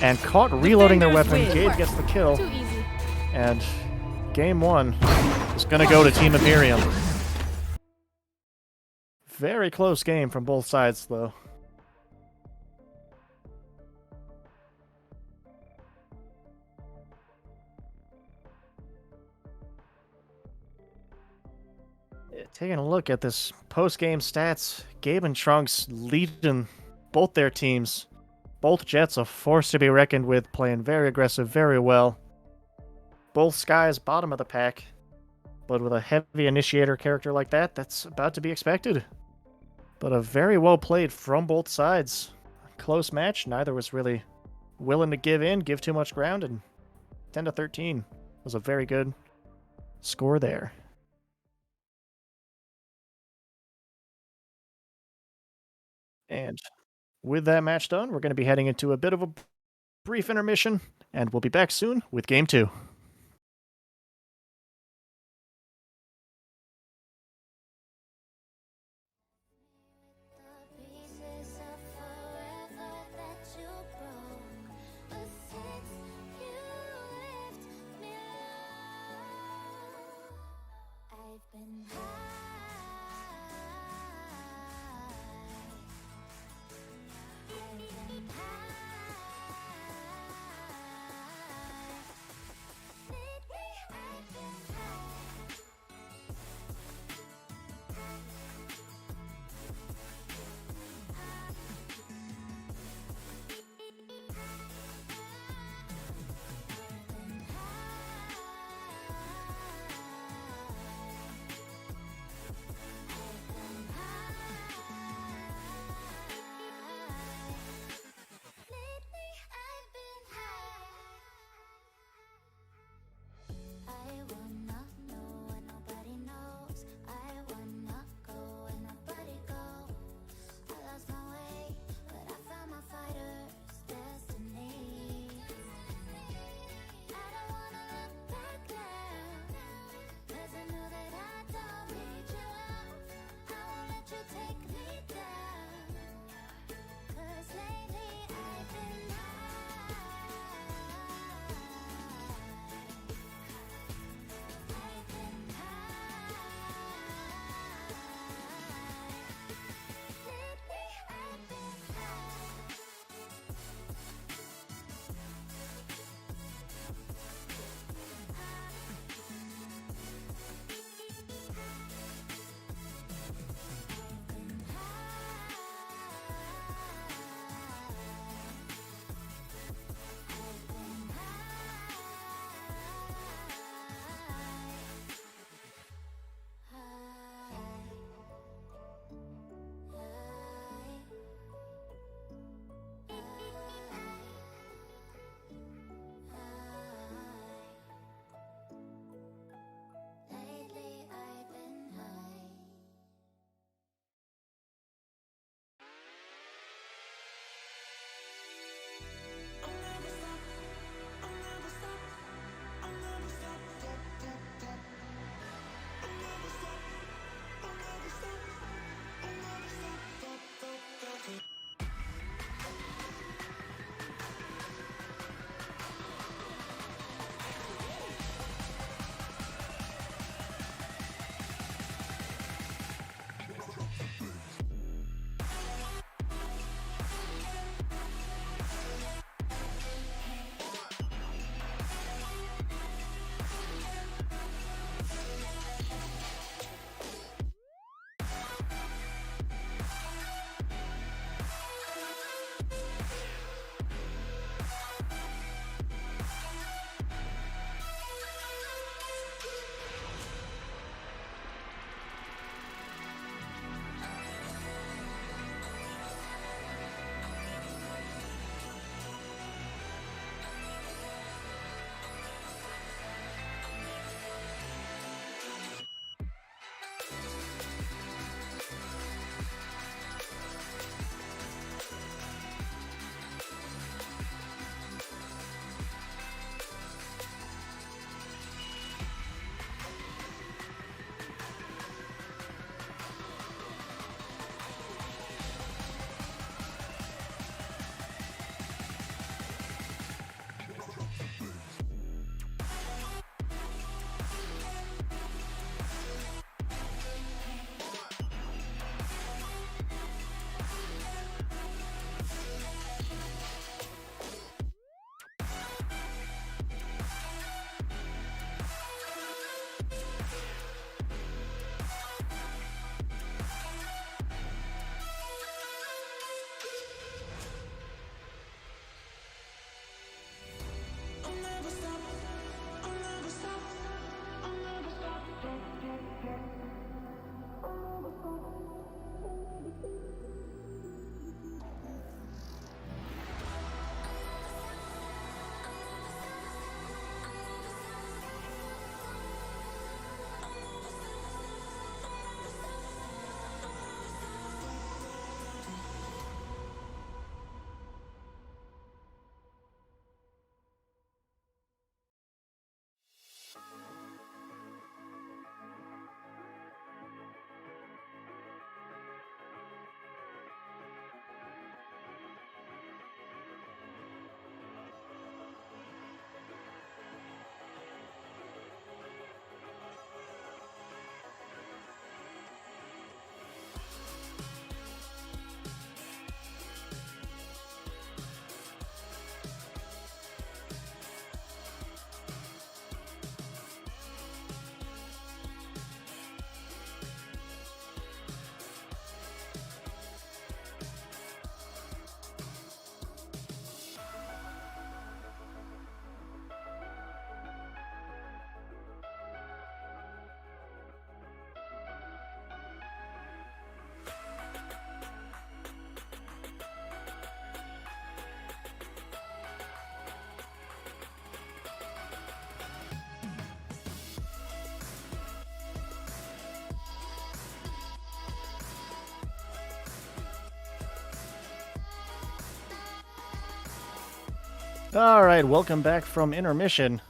and caught reloading their weapon. Defenders win. Gabe gets the kill, Too easy. and game one is going to go to Team Imperium. Very close game from both sides, though. Taking a look at this post-game stats, Gabe and Trunks leading both their teams. Both Jets a force to be reckoned with, playing very aggressive, very well. Both Skies bottom of the pack, but with a heavy initiator character like that, that's about to be expected. But a very well played from both sides. Close match, neither was really willing to give in, give too much ground, and 10-13 was a very good score there. And with that match done, we're going to be heading into a bit of a brief intermission, and we'll be back soon with Game 2. The pieces of forever that you broke, but since you left me alone, I've been high. I've been high. Lately I've been high. Alright, welcome back from intermission.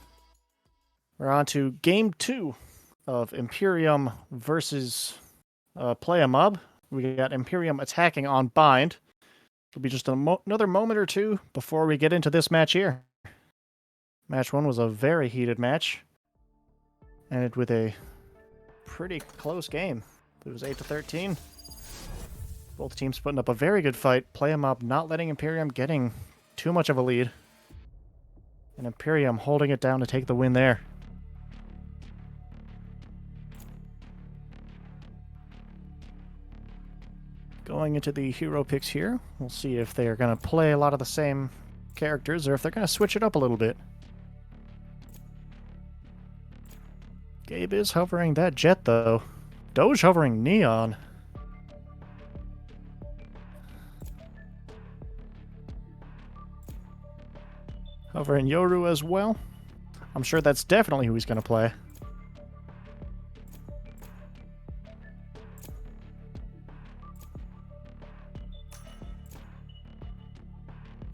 We're on to Game 2 of Imperium versus Playa Mob. We got Imperium attacking on Bind. It'll be just another moment or two before we get into this match here. Match 1 was a very heated match. Ended with a pretty close game. It was 8-13. Both teams putting up a very good fight. Playa Mob not letting Imperium getting too much of a lead. And Imperium holding it down to take the win there. Going into the hero picks here, we'll see if they're going to play a lot of the same characters or if they're going to switch it up a little bit. Gabe is hovering that Jet, though. Doge hovering Neon. Hovering Yoru as well. I'm sure that's definitely who he's going to play.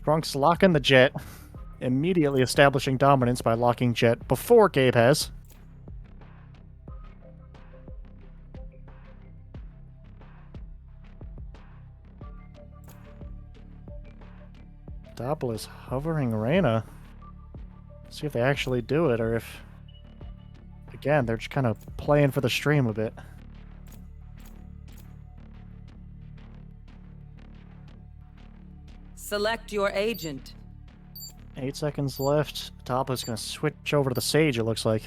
Grunk's locking the Jet, immediately establishing dominance by locking Jet before Gabe has. Doppel is hovering Reyna. See if they actually do it, or if, again, they're just kind of playing for the stream a bit. Select your agent. 8 seconds left. Doppel's going to switch over to the Sage, it looks like.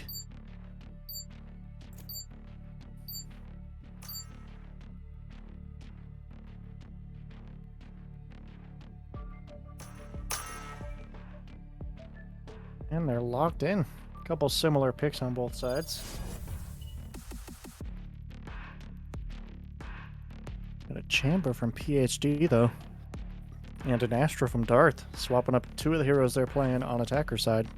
And they're locked in. A couple similar picks on both sides. Got a Chamber from PhD, though. And an Astra from Darth, swapping up two of the heroes they're playing on attacker side.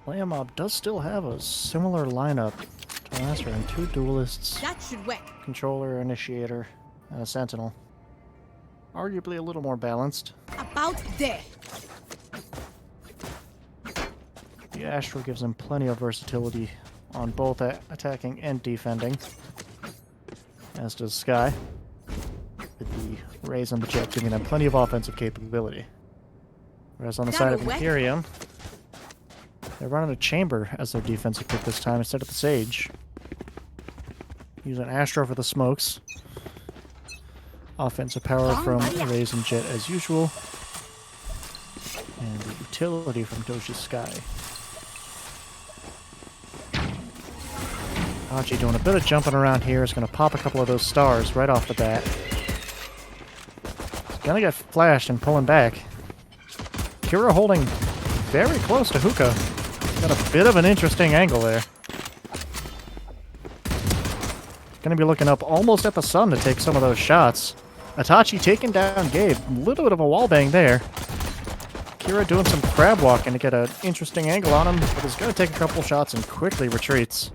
Playa Mob does still have a similar lineup to last round. Two duelists, That should work. controller, initiator, and a sentinel. Arguably a little more balanced. About there. The Astra gives him plenty of versatility on both attacking and defending, as does Sky, with the Rays and the Jet giving them plenty of offensive capability. Whereas on the side of Imperium, they're running a Chamber as their defensive pick this time instead of the Sage. Using Astra for the smokes. Offensive power from Rays and Jet as usual. And the utility from Doji's Sky. Hachi doing a bit of jumping around here. Is going to pop a couple of those stars right off the bat. He's going to get flashed and pulling back. Kira holding very close to Hookah. Got a bit of an interesting angle there. Going to be looking up almost at the sun to take some of those shots. Itachi taking down Gabe. A little bit of a wallbang there. Kira doing some crab walking to get an interesting angle on him, but he's going to take a couple shots and quickly retreats.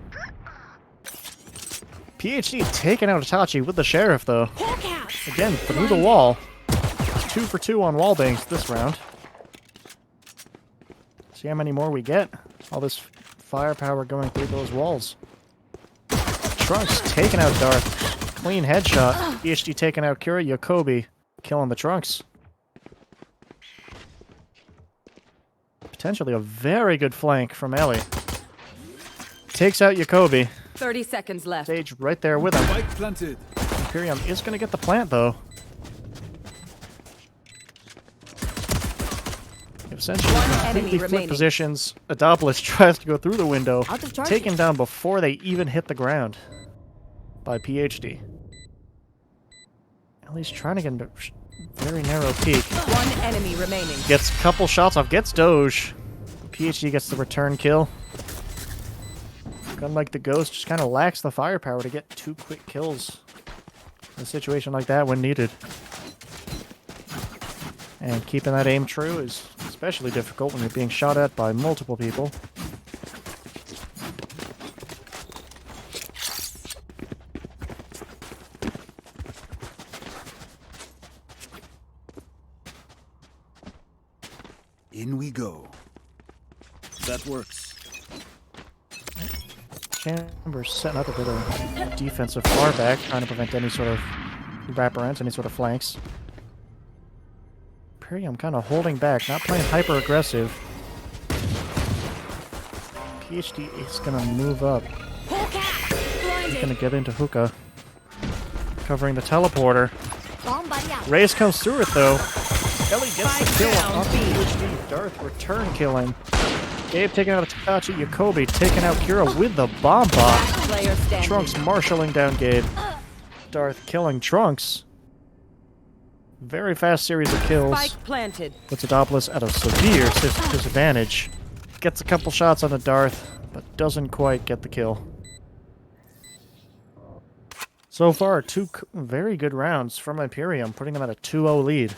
PhD taking out Itachi with the Sheriff, though. Again, through the wall. 2 for 2 on wallbangs this round. See how many more we get. All this firepower going through those walls. Trunks taking out Darth. Clean headshot. PhD taking out Kira. Yakobi killing the Trunks. Potentially a very good flank from Ellie. Takes out Yakobi. 30 seconds left. Sage right there with him. Spike planted. Imperium is going to get the plant, though. Essentially, completely flip positions. Adopolis tries to go through the window, taken down before they even hit the ground by PhD. At least trying to get a very narrow peek. One enemy remaining. Gets a couple shots off, gets Doge. PhD gets the return kill. Unlike the Ghost, just kind of lacks the firepower to get 2 quick kills in a situation like that when needed. And keeping that aim true is especially difficult when you're being shot at by multiple people. In we go. That works. Chamber's setting up a bit of defensive far back, trying to prevent any sort of wraparounds, any sort of flanks. Imperium kind of holding back, not playing hyper aggressive. PhD is going to move up. He's going to get into Hookah. Covering the teleporter. Race comes through it though. Ellie gets the kill on PhD. Darth return killing. Gabe taking out Itachi. Yakobi taking out Kira with the bomb bot. Trunks marshalling down Gabe. Darth killing Trunks. Very fast series of kills. Spike planted. Puts Adopolis at a severe disadvantage. Gets a couple shots on the Darth, but doesn't quite get the kill. So far, 2 very good rounds from Imperium, putting them at a 2-0 lead.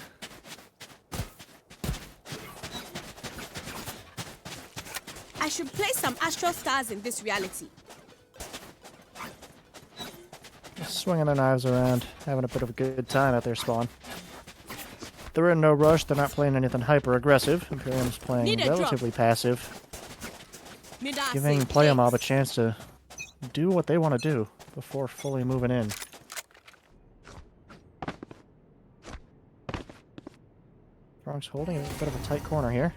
I should play some Astral Stars in this reality. Just swinging their knives around, having a bit of a good time at their spawn. They're in no rush, they're not playing anything hyper-aggressive. Imperium's playing relatively passive. Giving Playa Mob a chance to do what they want to do before fully moving in. Trunks holding a bit of a tight corner here.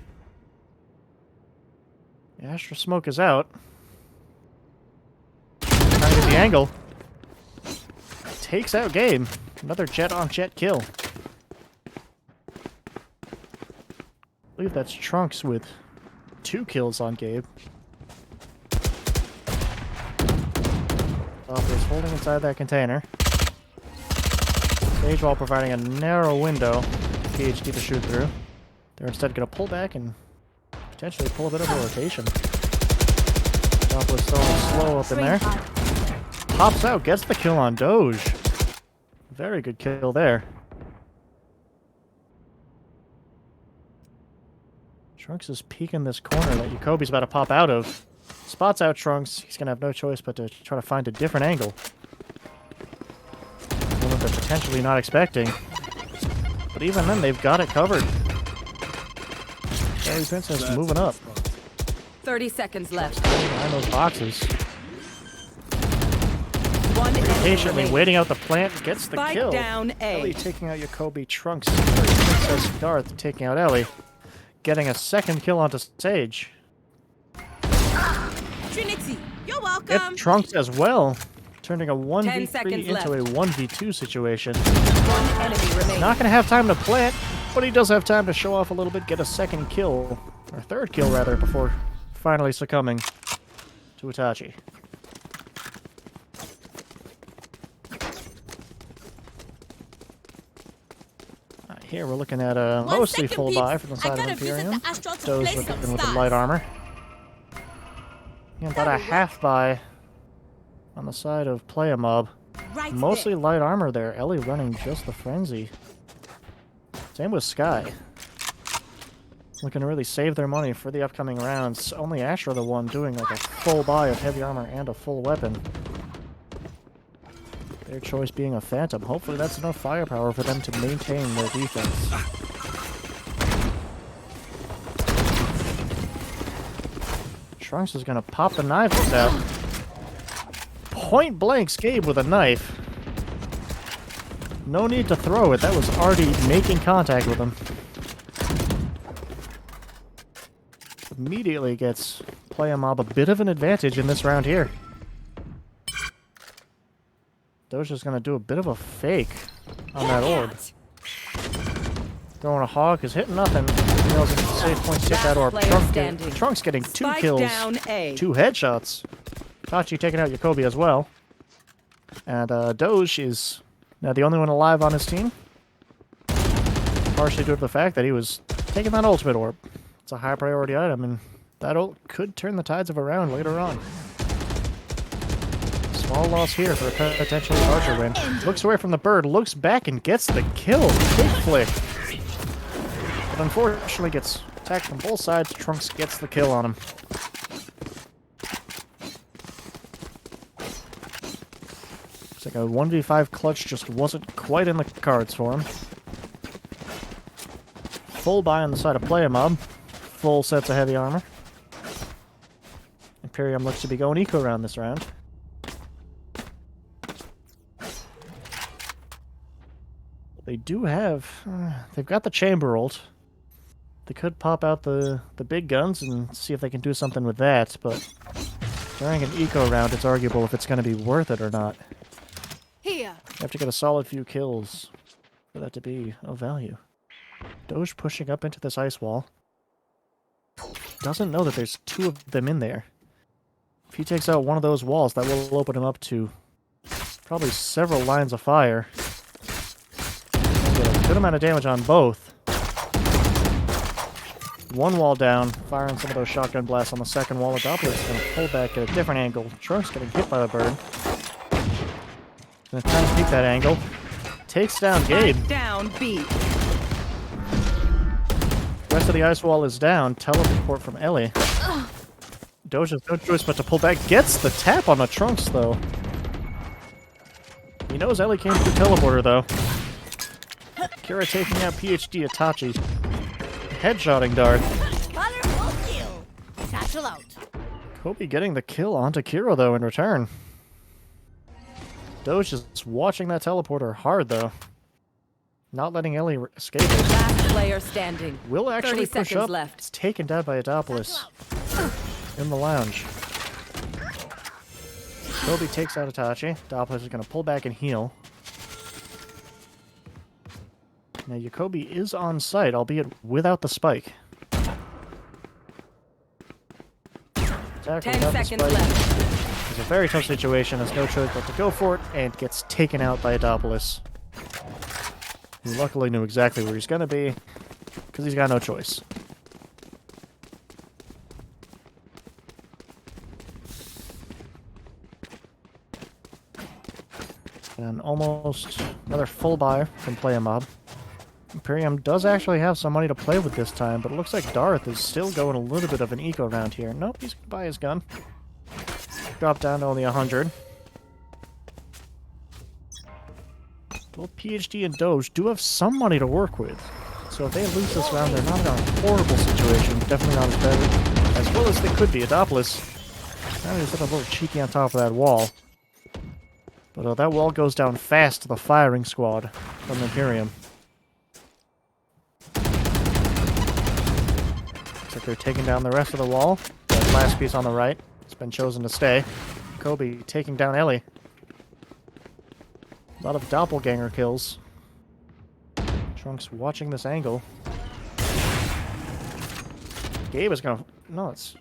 The Astra Smoke is out. Trying to get the angle. Takes out Gabe. Another jet-on-jet kill. I believe that's Trunks with 2 kills on Gabe. Is holding inside that container. Sage wall providing a narrow window for PhD to shoot through. They're instead going to pull back and potentially pull a bit of a rotation. Doppler's throwing slow up in there. Pops out, gets the kill on Doge. Very good kill there. Trunks is peeking this corner that Yakobi's about to pop out of. Spots out Trunks. He's going to have no choice but to try to find a different angle. One that they're potentially not expecting. But even then, they've got it covered. Gary Princess moving up. 30 seconds left. Behind those boxes. One Patiently waiting out the plant. Gets the Spike kill. down A. Ellie taking out Yakobi. Trunks. Princess Darth taking out Ellie. Getting a second kill onto Sage. Trinity, you're welcome. Get Trunks as well, turning a 1v3 into a 1v2 situation. One enemy remaining. Not going to have time to plant, but he does have time to show off a little bit, get a second kill, or third kill rather, before finally succumbing to Itachi. Here we're looking at a 1 mostly second, full peeps. buy from the I side of gotta visit Imperium. the Astral to Doge play looking some with the stars. light armor. And about a half buy on the side of Playa mob. Right Mostly there. light armor there. Ellie running just the frenzy. Same with Sky. Looking to really save their money for the upcoming rounds. Only Asher the one doing like a full buy of heavy armor and a full weapon. Their choice being a Phantom. Hopefully that's enough firepower for them to maintain their defense. Trunks is gonna pop the knives out. Point blank Gabe with a knife. No need to throw it. That was already making contact with him. Immediately gets Playa mob a bit of an advantage in this round here. Doja's gonna do a bit of a fake on that orb. Throwing a hawk is hitting nothing. Nails into the safe point to get that orb. Trunks getting 2 Spike kills, down A. 2 headshots. Tachi taking out Jacoby as well. And Doge is now the only one alive on his team. Partially due to the fact that he was taking that ultimate orb. It's a high priority item, and that ult could turn the tides of a round later on. Small loss here for a potentially larger win. Looks away from the bird, looks back and gets the kill. Big flick. But unfortunately gets attacked from both sides. Trunks gets the kill on him. Looks like a 1v5 clutch just wasn't quite in the cards for him. Full buy on the side of Playa mob. Full sets of heavy armor. Imperium looks to be going eco round this round. They do have... they've got the chamber ult. They could pop out the big guns and see if they can do something with that, but during an eco round, it's arguable if it's going to be worth it or not. Here. You have to get a solid few kills for that to be of value. Doge pushing up into this ice wall. Doesn't know that there's 2 of them in there. If he takes out one of those walls, that will open him up to probably several lines of fire. Get a good amount of damage on both. One wall down, firing some of those shotgun blasts on the second wall. Adopolis is going to pull back at a different angle. Trunks getting hit by the bird. Going to try to keep that angle. Takes down Gabe. Spike down B. Rest of the ice wall is down. Teleport from Ellie. Doge has no choice but to pull back. Gets the tap on the Trunks, though. He knows Ellie came through teleporter, though. Kira taking out PhD Itachi. Headshotting dart. Colorful kill. Satchel out. Kobe getting the kill onto Kira, though, in return. Doge is watching that teleporter hard, though. Not letting Ellie escape it. Last player standing. Will actually 30 push seconds up. left. It's taken down by Adopolis in the lounge. Kobe takes out Itachi. Adopolis is going to pull back and heal. Now, Jacoby is on site, albeit without the spike. 10 seconds left. It's a very tough situation, has no choice but to go for it, and gets taken out by Adopolis. He luckily knew exactly where he's going to be, because he's got no choice. And almost another full buy from Playa mob. Imperium does actually have some money to play with this time, but it looks like Darth is still going a little bit of an eco round here. Nope, he's going to buy his gun. Drop down to only 100. Both PhD and Doge do have some money to work with. So if they lose this round, they're not in a horrible situation. Definitely not as bad as well as they could be. Adopolis now he's a little cheeky on top of that wall. But that wall goes down fast to the firing squad from Imperium. Looks like they're taking down the rest of the wall. That last piece on the right has been chosen to stay. Kobe taking down Ellie. A lot of doppelganger kills. Trunks watching this angle. Gabe is gonna... No, it's...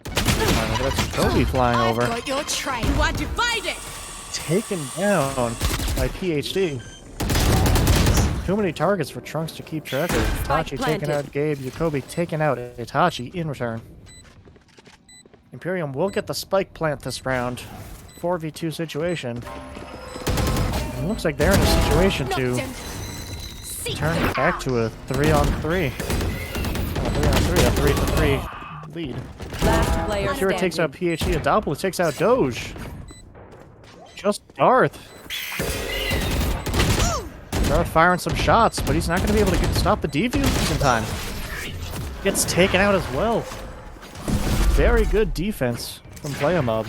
That's Kobe flying over. Got your train. You are divided. Taken down by PhD. Too many targets for Trunks to keep track of. Itachi taking out Gabe, Jacoby taking out Itachi in return. Imperium will get the spike plant this round. 4v2 situation. It looks like they're in a situation to turn it back to a 3-on-3. 3-on-3, a 3-for-3 lead. Last player Kira takes out PhD, Adopolis takes out Doge. Just Darth. Darth firing some shots, but he's not going to be able to stop the defuse in time. Gets taken out as well. Very good defense from Playa Mob.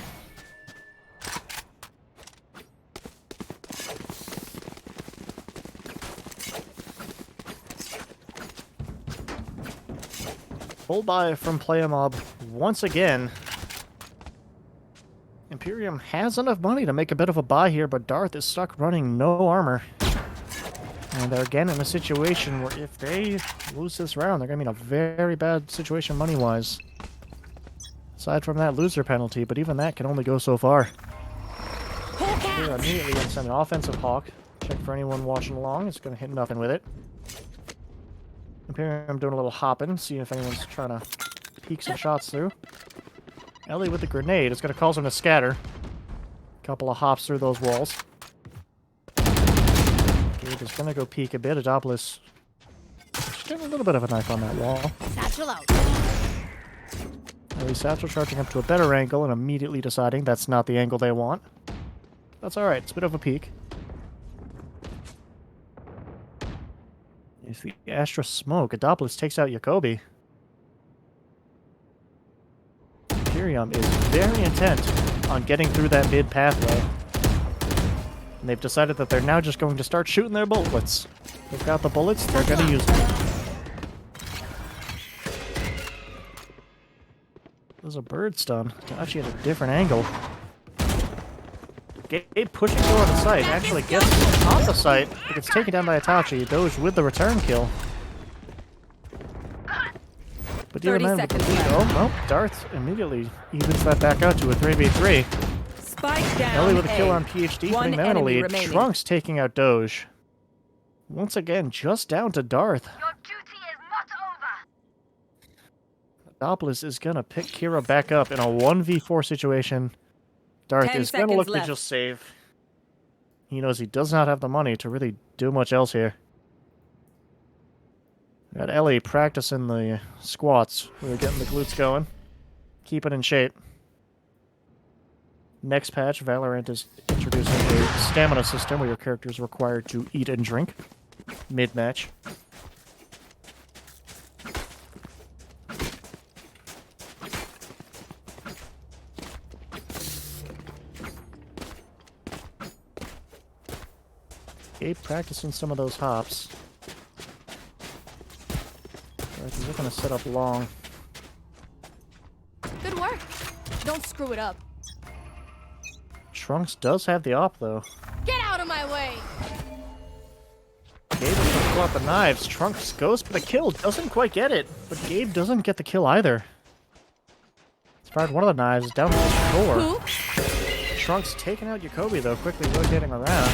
Full buy from Playa Mob once again. Imperium has enough money to make a bit of a buy here, but Darth is stuck running no armor. And they're again in a situation where if they lose this round, they're going to be in a very bad situation money-wise. Aside from that loser penalty, but even that can only go so far. Here immediately going to send an offensive hawk. Check for anyone watching along. It's going to hit nothing with it. Imperium doing a little hopping, see if anyone's trying to peek some shots through. Ellie with the grenade. It's going to cause him to scatter. Couple of hops through those walls. Gabe is going to go peek a bit. Adopolis getting a little bit of a knife on that wall. Satchel out. Ellie Satchel charging up to a better angle and immediately deciding that's not the angle they want. That's alright. It's a bit of a peek. If the Astra smoke, Adopolis takes out Jacoby. Imperium is very intent on getting through that mid pathway. And they've decided that they're now just going to start shooting their bullets. They've got the bullets, they're going to use them. There's a bird stun. Actually at a different angle. Gabe pushing toward the site, actually gets on the site, but gets taken down by Itachi. Doge with the return kill. But even then, with the lead, oh, Darth immediately evens that back out to a 3v3. Spike down. Ellie with a kill on PhD, putting them in a lead. Remaining. Trunks taking out Doge. Once again, just down to Darth. Your duty is not over. Adopolis is going to pick Kira back up in a 1v4 situation. Darth is going to look to just save. He knows he does not have the money to really do much else here. Got Ellie practicing the squats. We're getting the glutes going. Keep it in shape. Next patch, Valorant is introducing a stamina system where your character is required to eat and drink mid-match. Gabe practicing some of those hops. He's looking to set up long. Good work. Don't screw it up. Trunks does have the op, though. Get out of my way. Gabe is going to pull out the knives. Trunks goes for the kill. Doesn't quite get it. But Gabe doesn't get the kill either. He's fired one of the knives down to the floor. Who? Trunks taking out Jacoby, though, quickly rotating around.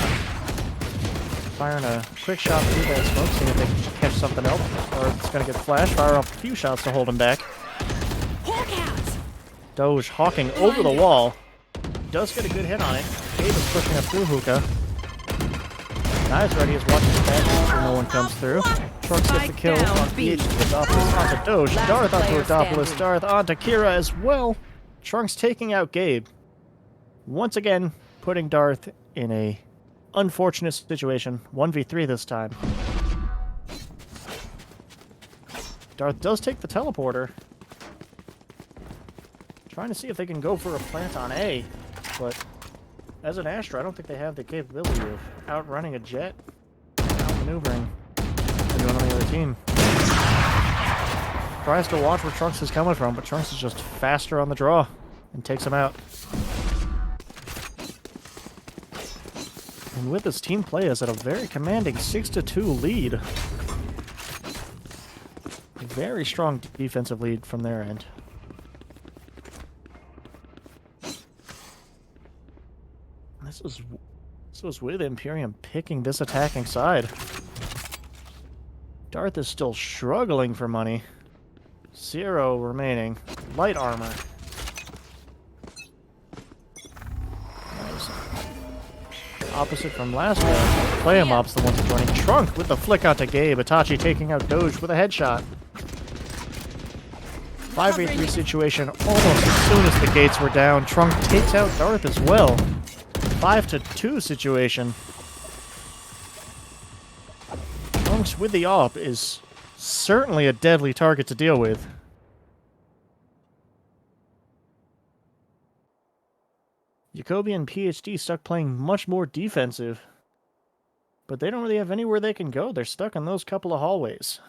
Firing a quick shot through that smoke, seeing if they can catch something else. Or it's going to get flashed. Fire off a few shots to hold him back. Doge hawking over the wall. Does get a good hit on it. Gabe is pushing up through hookah. Knives ready as watching his back so no one comes through. Trunks gets the kill on PhD. Adopolis onto Doge. Darth onto Adopolis. Darth onto Kira as well. Trunks taking out Gabe. Once again, putting Darth in a unfortunate situation. 1v3 this time. Darth does take the teleporter. Trying to see if they can go for a plant on A. But as an Astra, I don't think they have the capability of outrunning a jet, outmaneuvering anyone on the other team. Tries to watch where Trunks is coming from, but Trunks is just faster on the draw and takes him out. And with this team play is at a very commanding 6-2 lead. A very strong defensive lead from their end. This was with Imperium picking this attacking side. Darth is still struggling for money. 0 remaining. Light armor. Nice. Opposite from last round. Playa mob's the one that's running. Trunk with the flick onto Gabe. Itachi taking out Doge with a headshot. 5v3 situation almost as soon as the gates were down. Trunk takes out Darth as well. 5-2 situation. Trunks with the AWP is certainly a deadly target to deal with. Jacoby and PhD stuck playing much more defensive. But they don't really have anywhere they can go. They're stuck in those couple of hallways.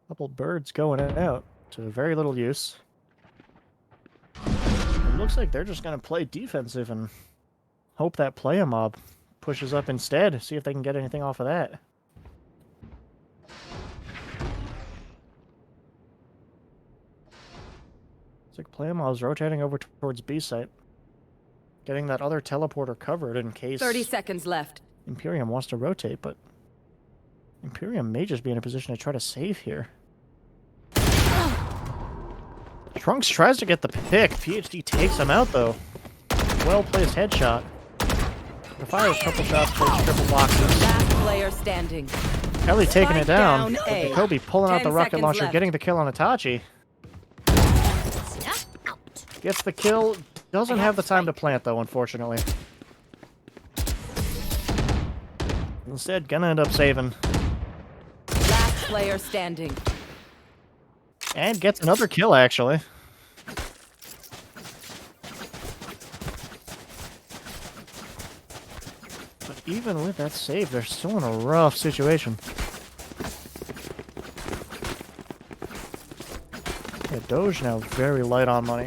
Couple birds going out to very little use. It looks like they're just going to play defensive and hope that Playa mob pushes up instead. See if they can get anything off of that. It's like Playa mob's rotating over towards B site. Getting that other teleporter covered in case 30 seconds left. Imperium wants to rotate, but Imperium may just be in a position to try to save here. Trunks tries to get the pick. PhD takes him out, though. Well-placed headshot. The fire a couple shots towards triple boxes. Last player standing. Ellie taking it down. Spike down A. Kobe pulling out 10 the rocket seconds launcher, left. getting the kill on Itachi. Gets the kill. Doesn't have the time to plant, though, unfortunately. Instead, gonna end up saving. Last player standing. And gets another kill, actually. But even with that save, they're still in a rough situation. Yeah, Doge now very light on money.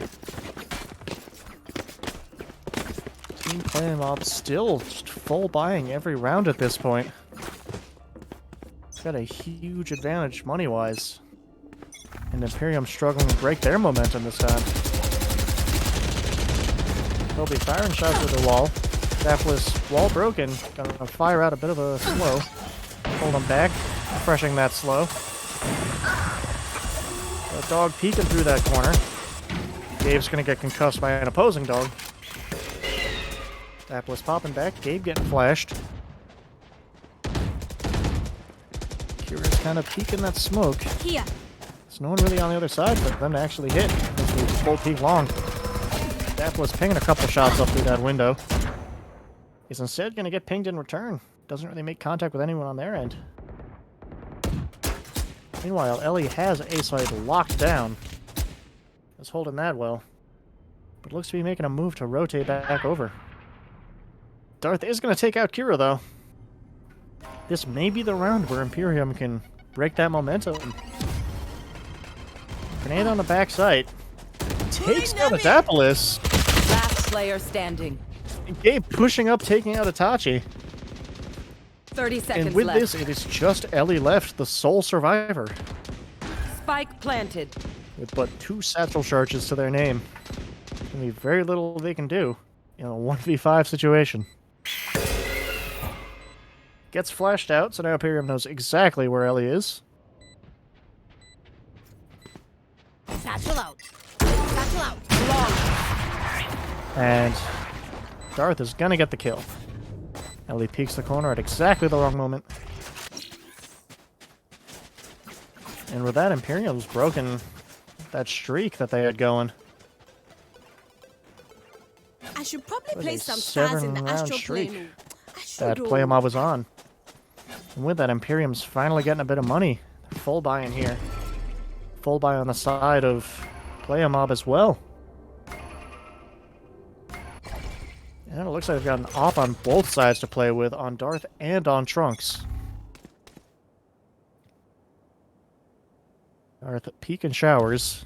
Team Playa mob still just full buying every round at this point. Got a huge advantage money-wise. And Imperium struggling to break their momentum this time. They'll be firing shots with the wall. Dapless wall broken. Gonna fire out a bit of a slow. Hold them back. Refreshing that slow. A dog peeking through that corner. Gabe's gonna get concussed by an opposing dog. Dapless popping back. Gabe getting flashed. Kira's kind of peeking that smoke. Here. There's no one really on the other side for them to actually hit. This was full peek long. Dapless pinging a couple shots up through that window. He's instead going to get pinged in return. Doesn't really make contact with anyone on their end. Meanwhile, Ellie has A site locked down. Is holding that well. But looks to be making a move to rotate back over. Darth is going to take out Kira, though. This may be the round where Imperium can break that momentum. Grenade on the back site. Takes out Adapolis. Last player standing. And Gabe pushing up, taking out Itachi. 30 seconds And with left. this, it is just Ellie left, the sole survivor. Spike planted. With but 2 satchel charges to their name. There's going to be very little they can do in a 1v5 situation. Gets flashed out, so now Imperium knows exactly where Ellie is. Satchel out. Satchel out. And Darth is going to get the kill. Ellie peeks the corner at exactly the wrong moment. And with that, Imperium's broken that streak that they had going. I should probably Was play a some stars in the 7-round astral streak plane. I should That do. Playa mob was on. And with that, Imperium's finally getting a bit of money. They're full buy in here. Full buy on the side of Playa mob as well. And it looks like they've got an op on both sides to play with, on Darth and on Trunks. Darth peek and showers.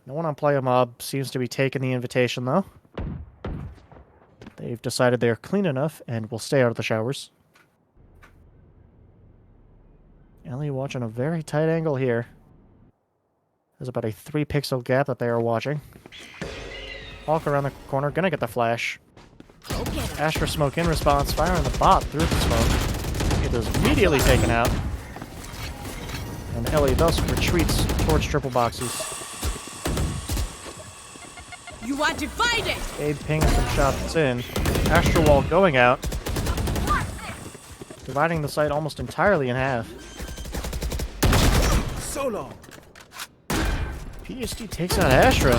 No one on Playa mob seems to be taking the invitation, though. They've decided they're clean enough and will stay out of the showers. Ellie watching a very tight angle here. There's about a 3-pixel gap that they are watching. Walk around the corner, gonna get the flash. Astra smoke in response, firing the bot through the smoke. It is immediately taken out. And Ellie thus retreats towards triple boxes. You are divided! Gabe pinging some shots in. Astra wall going out. Dividing the site almost entirely in half. So long. PhD takes out Astra.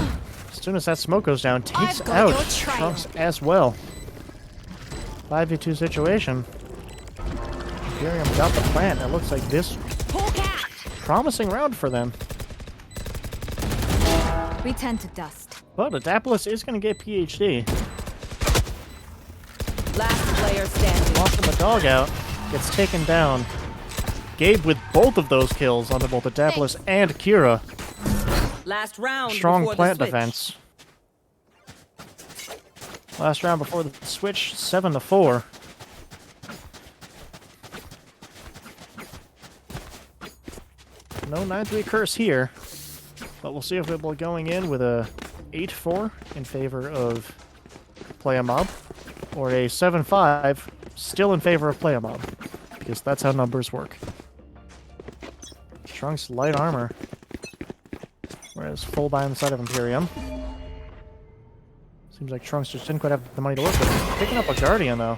As soon as that smoke goes down, takes I've got out your trail. Trunks as well. 5v2 situation. Imperium got the plant. It looks like this promising round for them. We tend to dust. But Adapolis is going to get PhD. Last player standing. Walking the dog out. Gets taken down. Gabe with both of those kills onto both Adapolis and Kira. Last round. Strong before plant the switch. defense. Last round before the switch, 7-4. No 9-3 curse here, but we'll see if we'll be going in with a 8-4 in favor of Playa Mob, or a 7-5 still in favor of Playa Mob, because that's how numbers work. Trunks light armor, whereas full buy on the side of Imperium. Seems like Trunks just didn't quite have the money to work with. Picking up a Guardian, though.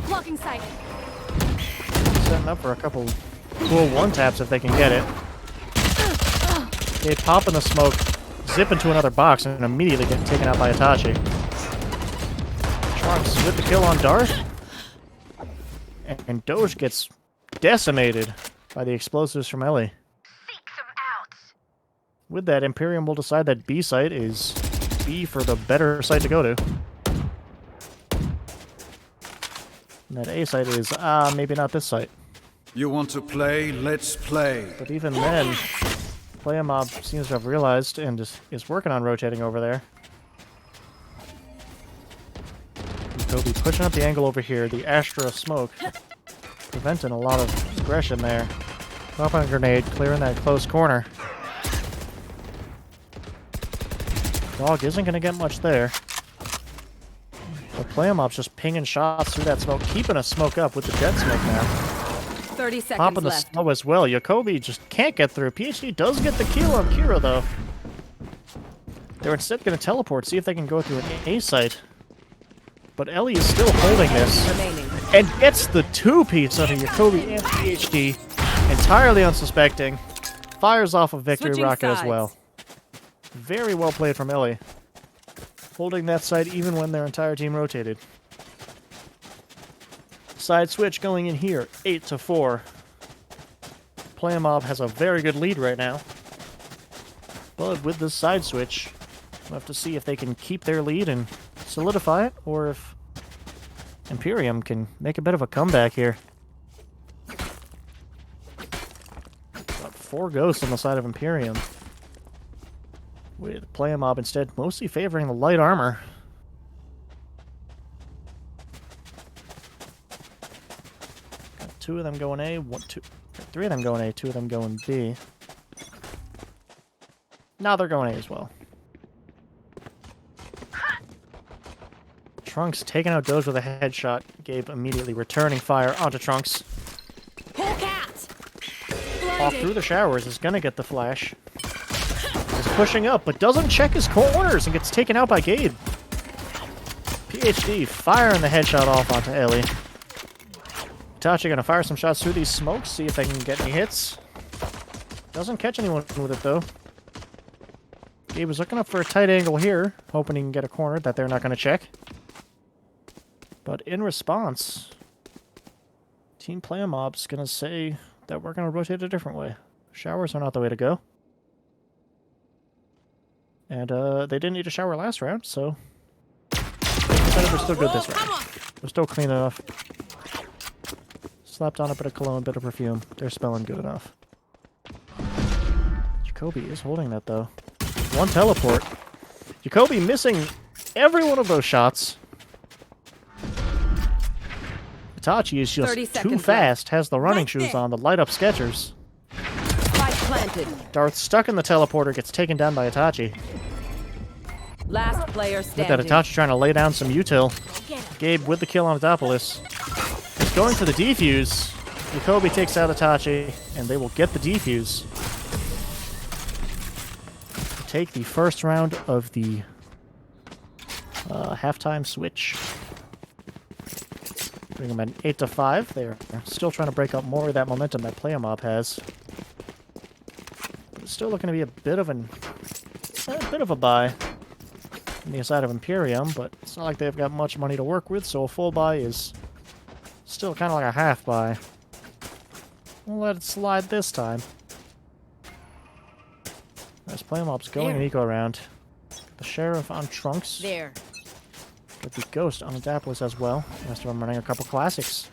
Blocking sight. Setting up for a couple cool one-taps if they can get it. They pop in the smoke, zip into another box, and immediately get taken out by Itachi. Trunks with the kill on Darth. And Doge gets decimated by the explosives from Ellie. Seek them out. With that, Imperium will decide that B site is B for the better site to go to. And that A site is, maybe not this site. You want to play? Let's play. But even then, Playa Mob seems to have realized and is working on rotating over there. Kobe pushing up the angle over here. The Astra smoke preventing a lot of aggression there. Dropping a grenade, clearing that close corner. Dog isn't going to get much there. But Playa Mob's just pinging shots through that smoke, keeping a smoke up with the jet smoke now. 30 seconds Popping the left. snow as well. Jacoby just can't get through. PhD does get the kill on Kira, though. They're instead going to teleport, see if they can go through an A site. But Ellie is still holding this. Remaining. And gets the two-piece out of Jacoby and PhD. Entirely unsuspecting. Fires off a victory Switching rocket as sides. well. Very well played from Ellie. Holding that site even when their entire team rotated. Side switch going in here, 8-4. Playa Mob has a very good lead right now. But with this side switch, we'll have to see if they can keep their lead and solidify it, or if Imperium can make a bit of a comeback here. Got 4 ghosts on the side of Imperium. With Playa Mob instead mostly favoring the light armor. Got 2 of them going A, 3 of them going A, 2 of them going B. Now they're going A as well. Trunks taking out Doge with a headshot. Gabe immediately returning fire onto Trunks. Off through the showers is gonna get the flash. Is pushing up, but doesn't check his corners and gets taken out by Gabe. PhD firing the headshot off onto Ellie. Itachi gonna fire some shots through these smokes, see if they can get any hits. Doesn't catch anyone with it though. Gabe was looking up for a tight angle here, hoping he can get a corner that they're not gonna check. But in response, Team Playa Mob's gonna say that we're gonna rotate a different way. Showers are not the way to go. And they didn't need a shower last round, so we're still good this round. We're still clean enough. Slapped on a bit of cologne, bit of perfume. They're smelling good enough. Jacoby is holding that though. 1 teleport. Jacoby missing every one of those shots. Itachi is just 30 too seconds fast, has the running shoes on, the light up Skechers. Spike planted. Darth stuck in the teleporter, gets taken down by Itachi. Last player Look at standing. Itachi trying to lay down some util. Gabe with the kill on Adopolis. He's going for the defuse. Jacoby takes out Itachi, and they will get the defuse. Take the first round of the halftime switch. Bring them at 8-5. They're still trying to break up more of that momentum that Playa Mob has. But it's still looking to be a bit of a buy on the side of Imperium, but it's not like they've got much money to work with, so a full buy is still kind of like a half buy. We'll let it slide this time. As Playa Mob's going an eco round. The Sheriff on Trunks. There. Got the Ghost on Adopolis as well. The rest of them running a couple classics.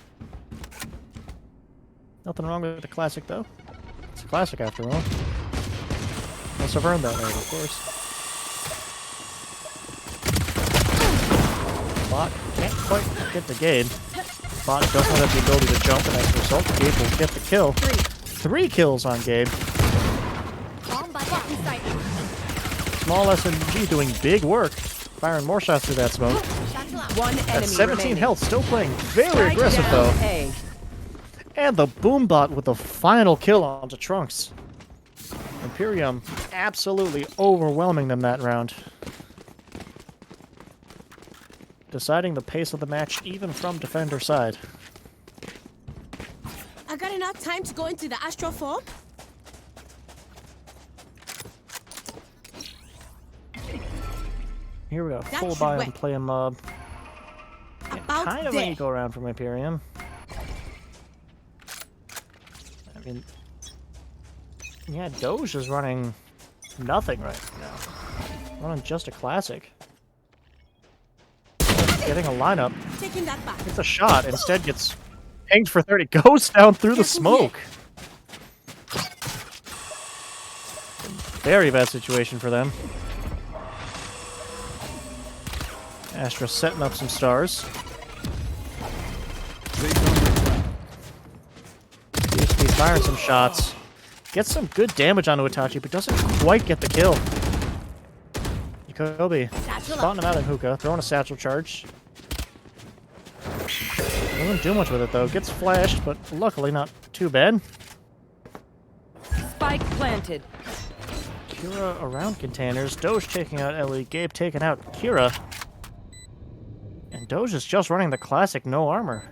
Nothing wrong with the classic, though. It's a classic after all. Must have earned that right, of course. Bot can't quite get the Gabe. Bot doesn't have the ability to jump, and as a result, Gabe will get the kill. 3 kills on Gabe. Small SMG doing big work. Firing more shots through that smoke. One At enemy 17 remaining. health, still playing very aggressive Down though. A. And the Boombot with the final kill onto Trunks. Imperium absolutely overwhelming them that round. Deciding the pace of the match even from defender side. I got enough time to go into the Astro form? Here we go, That full should buy on work. Playa Mob. About Kind of there. an eco round from Imperium. I mean, yeah, Doge is running nothing right now. Running just a classic. Getting a lineup. Taking that back. Gets a shot, instead gets pinged for 30. Goes down through the smoke. Very bad situation for them. Astra setting up some stars. PhD firing some shots. Gets some good damage onto Itachi, but doesn't quite get the kill. Jacoby spotting him out in hookah, throwing a satchel charge. Doesn't do much with it though. Gets flashed, but luckily not too bad. Spike planted. Kira around containers. Doge taking out Ellie. Gabe taking out Kira. And Doge is just running the classic no armor.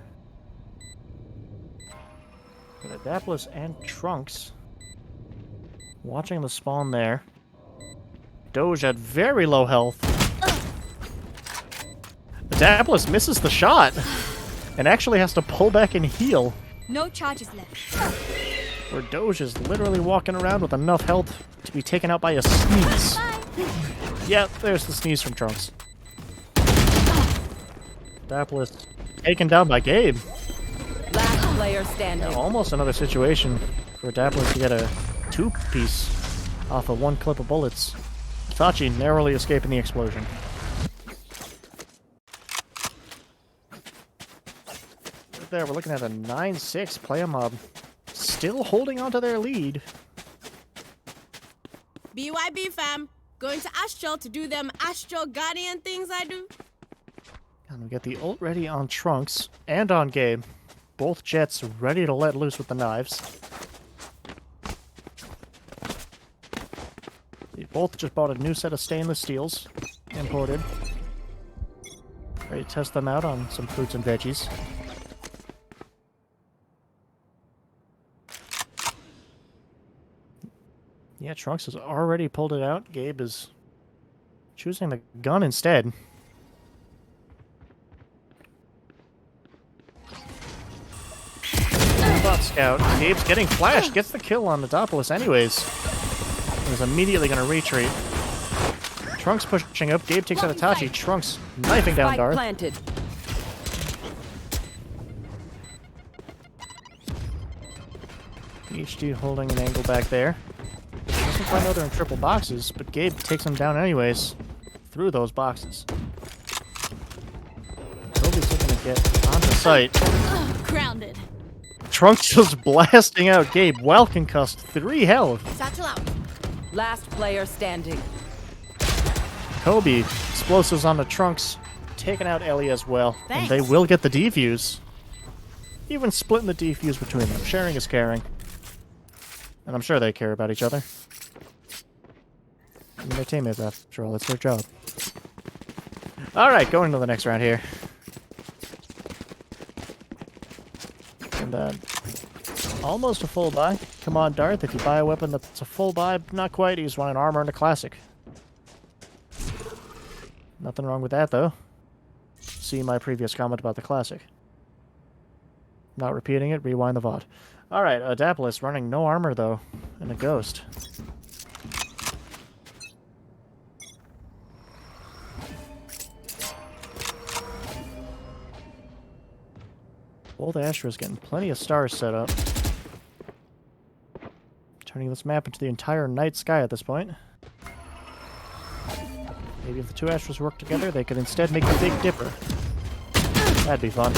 Got Adopolis and Trunks. Watching the spawn there. Doge at very low health. Adopolis misses the shot. And actually has to pull back and heal. No charges left. Where Doge is literally walking around with enough health to be taken out by a sneeze. Yep, there's the sneeze from Trunks. Adopolis taken down by Gabe. Last player standing. Almost another situation for Adopolis to get a 2-piece off of 1 clip of bullets. Itachi narrowly escaping the explosion. Right there, we're looking at a 9-6 Playa Mob. Still holding on to their lead. BYB fam. Going to Astral to do them Astral Guardian things I do. And we get the ult ready on Trunks and on Gabe. Both jets ready to let loose with the knives. They both just bought a new set of stainless steels, imported. Ready to test them out on some fruits and veggies. Yeah, Trunks has already pulled it out. Gabe is choosing the gun instead. Bot scout. Gabe's getting flashed. Gets the kill on Adopolis anyways. He's immediately going to retreat. Trunks pushing up. Gabe takes out Itachi. Trunks knifing down Spike Darth. planted. HD holding an angle back there. Doesn't quite know they're in triple boxes, but Gabe takes him down anyways. Through those boxes. Kobe's looking to get onto site. Grounded. Trunks just blasting out Gabe, well concussed, 3 health. Satchel out. Last player standing. Jacoby. Explosives on the Trunks. Taking out Ellie as well. And they Thanks. will get the defuse. Even splitting the defuse between them. Sharing is caring. And I'm sure they care about each other. I mean, they're teammates after all. It's their job. Alright, going to the next round here. And, almost a full buy. Come on, Darth. If you buy a weapon that's a full buy, not quite. He's running armor and a classic. Nothing wrong with that, though. See my previous comment about the classic. Not repeating it, rewind the VOD. Alright, Dapolis running no armor, though, and a ghost. Both Astros getting plenty of stars set up. Turning this map into the entire night sky at this point. Maybe if the two Astros work together, they could instead make the Big Dipper. That'd be fun.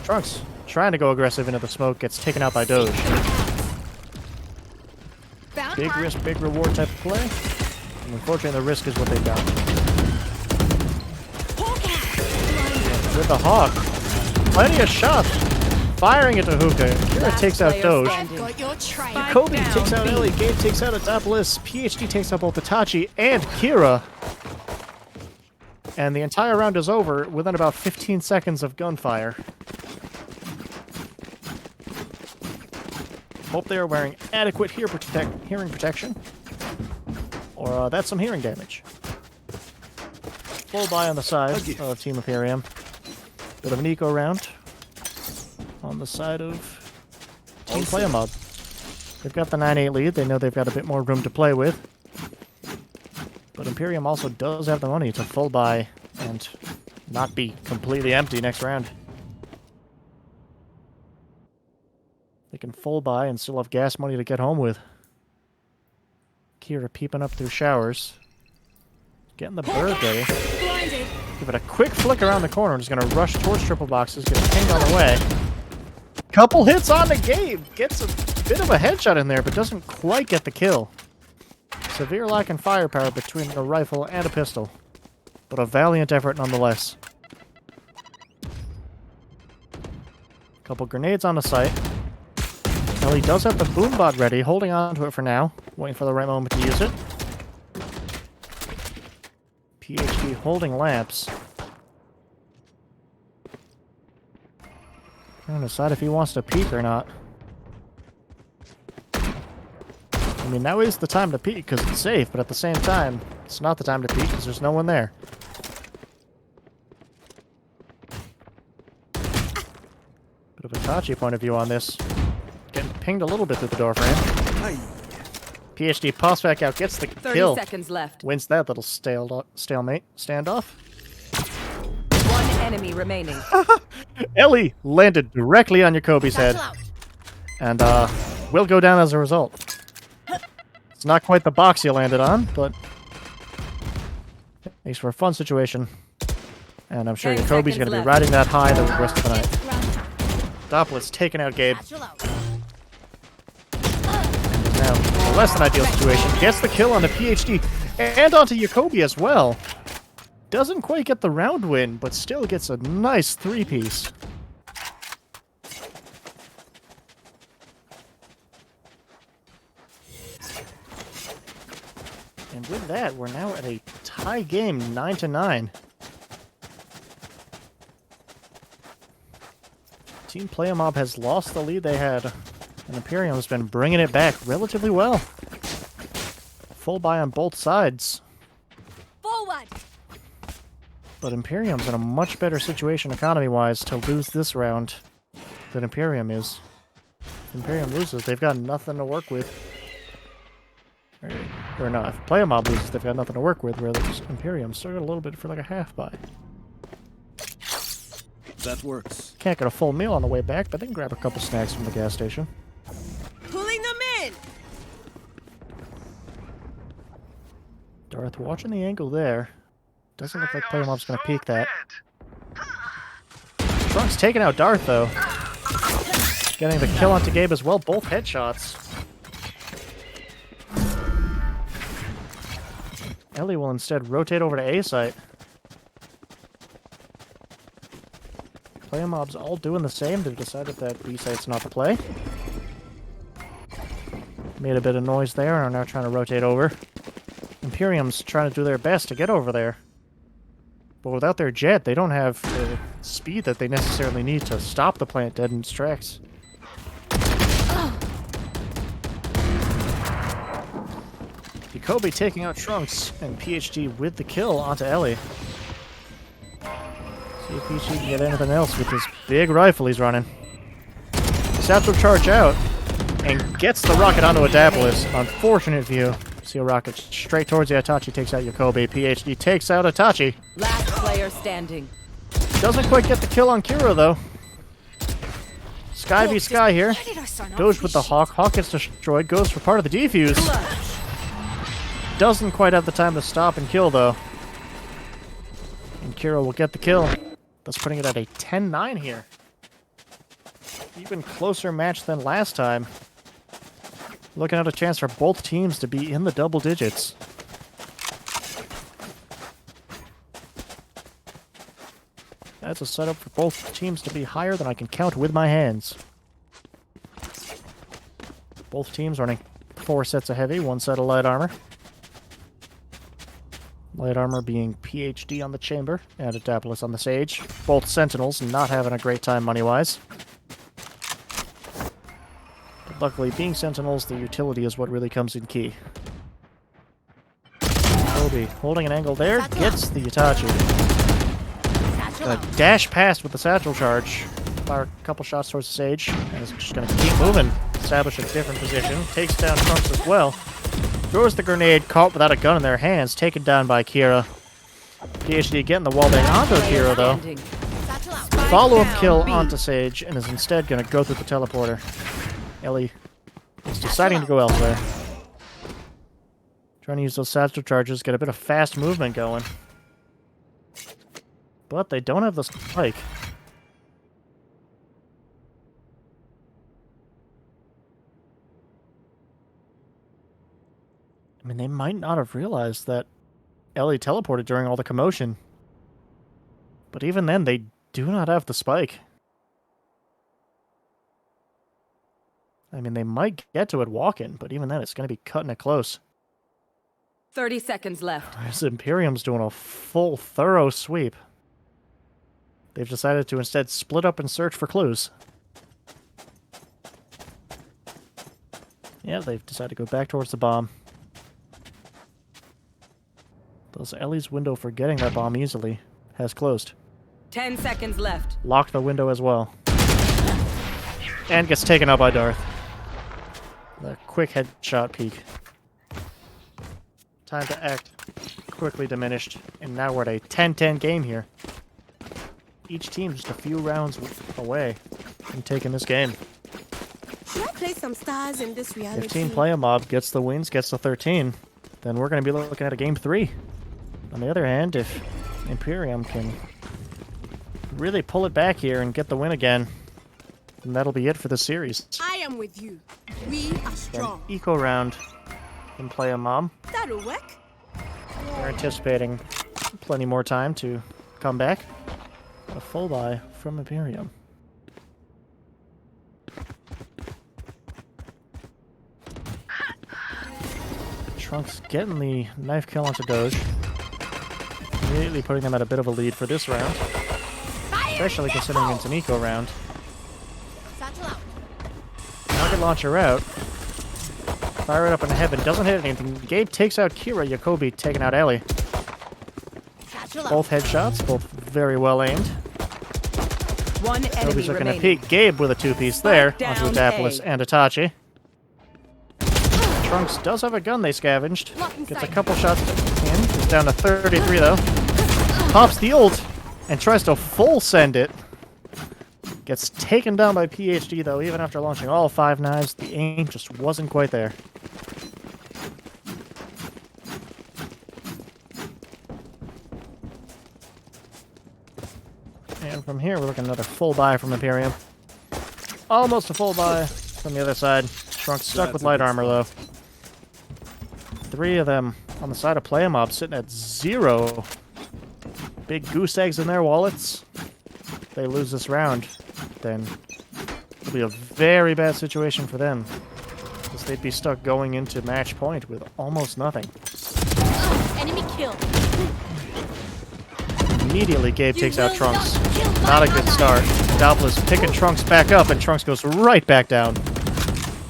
Trunks, trying to go aggressive into the smoke, gets taken out by Doge. Big risk, big reward type of play. And unfortunately, the risk is what they've got. With the Hawk. Plenty of shots. Firing into Hookah. Kira takes out Doge. Got your train. Kobe takes out Ellie. Gabe takes out Adapolis. PhD takes out both Itachi and Kira. And the entire round is over within about 15 seconds of gunfire. Hope they are wearing adequate hearing protection. Or that's some hearing damage. Full buy on the side of Team Imperium. Bit of an eco round on the side of Team Playa Mob. They've got the 9-8 lead. They know they've got a bit more room to play with. But Imperium also does have the money to full buy and not be completely empty next round. They can full buy and still have gas money to get home with. Kira peeping up through showers. Getting the bird ready. Blinded. Give it a quick flick around the corner. Just gonna rush towards triple boxes. Get pinged on the way. Couple hits on the game. Gets a bit of a headshot in there, but doesn't quite get the kill. Severe lack in firepower between a rifle and a pistol. But a valiant effort nonetheless. Couple grenades on the site. Ellie does have the boombot ready, holding on to it for now. Waiting for the right moment to use it. PhD holding lamps. Trying to decide if he wants to peek or not. I mean, now is the time to peek because it's safe, but at the same time, it's not the time to peek because there's no one there. Bit of a Tachi point of view on this. Getting pinged a little bit through the door frame. PhD pops back out, gets the 30 kill. seconds left. Wins that little stalemate standoff. One enemy remaining. Ellie landed directly on Jacoby's head. And will go down as a result. It's not quite the box you landed on, but makes for a fun situation. And I'm sure 10 Jacoby's going seconds to be left. riding that high the rest of the night. Doppler's taking out Gabe. Now, a less than ideal situation. Gets the kill on the PhD and onto Jacoby as well. Doesn't quite get the round win, but still gets a nice three-piece. And with that, we're now at a tie game, 9-9. Team Playa Mob has lost the lead they had, and Imperium has been bringing it back relatively well. Full buy on both sides. Forward. But Imperium's in a much better situation economy-wise to lose this round than Imperium is. If Imperium loses, they've got nothing to work with. Or not, if Playa Mob loses, they've got nothing to work with, whereas Imperium still got a little bit for like a half buy. That works. Can't get a full meal on the way back, but they can grab a couple snacks from the gas station. Pulling them in. Darth watching the angle there. Doesn't look like Playa Mob's going to peek that. Trunks taking out Darth, though. Getting the kill onto Gabe as well. Both headshots. Ellie will instead rotate over to A site. Playa mobs all doing the same. They've decided that B site's not the play. Made a bit of noise there and are now trying to rotate over. Imperium's trying to do their best to get over there. But without their jet, they don't have the speed that they necessarily need to stop the plant dead in its tracks. Jacoby taking out Trunks, and PhD with the kill onto Ellie. See if PhD can get anything else with this big rifle he's running. Satchel charge out, and gets the rocket onto Adapolis. Unfortunate view. See a rocket straight towards the Itachi, takes out Jacoby. PhD takes out Itachi. Last player standing. Doesn't quite get the kill on Kira, though. Sky v Sky here. Doge with the Hawk. Hawk gets destroyed, goes for part of the defuse. Doesn't quite have the time to stop and kill, though. And Kira will get the kill. Thus putting it at a 10-9 here. Even closer match than last time. Looking at a chance for both teams to be in the double digits. That's a setup for both teams to be higher than I can count with my hands. Both teams running 4 sets of heavy, 1 set of light armor. Light armor being PhD on the chamber and Adapolis on the sage. Both Sentinels not having a great time money-wise. But luckily, being Sentinels, the utility is what really comes in key. Kobe holding an angle there, gets the Itachi. Gonna dash past with the satchel charge. Fire a couple shots towards the sage, and is just gonna keep moving. Establish a different position. Takes down Trunks as well. Throws the grenade, caught without a gun in their hands, taken down by Kira. PhD getting the wallbang onto Kira, though. Follow-up kill onto Sage, and is instead going to go through the teleporter. Ellie is deciding to go elsewhere. Trying to use those satchel charges, get a bit of fast movement going. But they don't have the spike. I mean, they might not have realized that Ellie teleported during all the commotion. But even then, they do not have the spike. I mean, they might get to it walking, but even then, it's going to be cutting it close. 30 seconds left. This Imperium's doing a full, thorough sweep. They've decided to instead split up and search for clues. Yeah, they've decided to go back towards the bomb. Thus, Ellie's window for getting that bomb easily has closed. 10 seconds left. Locked the window as well. And gets taken out by Darth. The quick headshot peek. Time to act quickly diminished. And now we're at a 10-10 game here. Each team just a few rounds away from taking this game. Should I play some stars in this reality? 15 Playa mob gets the wins, gets the 13. Then we're going to be looking at a game 3. On the other hand, if Imperium can really pull it back here and get the win again, then that'll be it for the series. I am with you. We are An strong. eco round from Playa Mom. That'll work. They're anticipating plenty more time to come back. A full buy from Imperium. Trunks getting the knife kill onto Doge. Immediately putting them at a bit of a lead for this round. Especially considering it's an eco round. Rocket launcher out. Fire it up into heaven. Doesn't hit anything. Gabe takes out Kira. Jacoby taking out Ellie. Both headshots. Both very well aimed. One enemy Jacoby's looking to remaining. peek. Gabe with a two-piece there. Spike Onto down Adapolis A. and Itachi. Trunks does have a gun they scavenged. Gets a couple shots in. He's down to 33 though. Pops the ult and tries to full send it. Gets taken down by PhD though, even after launching all 5 knives. The aim just wasn't quite there. And from here, we're looking at another full buy from Imperium. Almost a full buy from the other side. Trunks stuck with light armor though. 3 of them On the side of Playa Mob, sitting at 0. Big goose eggs in their wallets. If they lose this round, then it'll be a very bad situation for them. Because they'd be stuck going into match point with almost nothing. Enemy kill. Immediately, Gabe takes out Trunks. Not a good start. Doubtless picking Trunks back up, and Trunks goes right back down.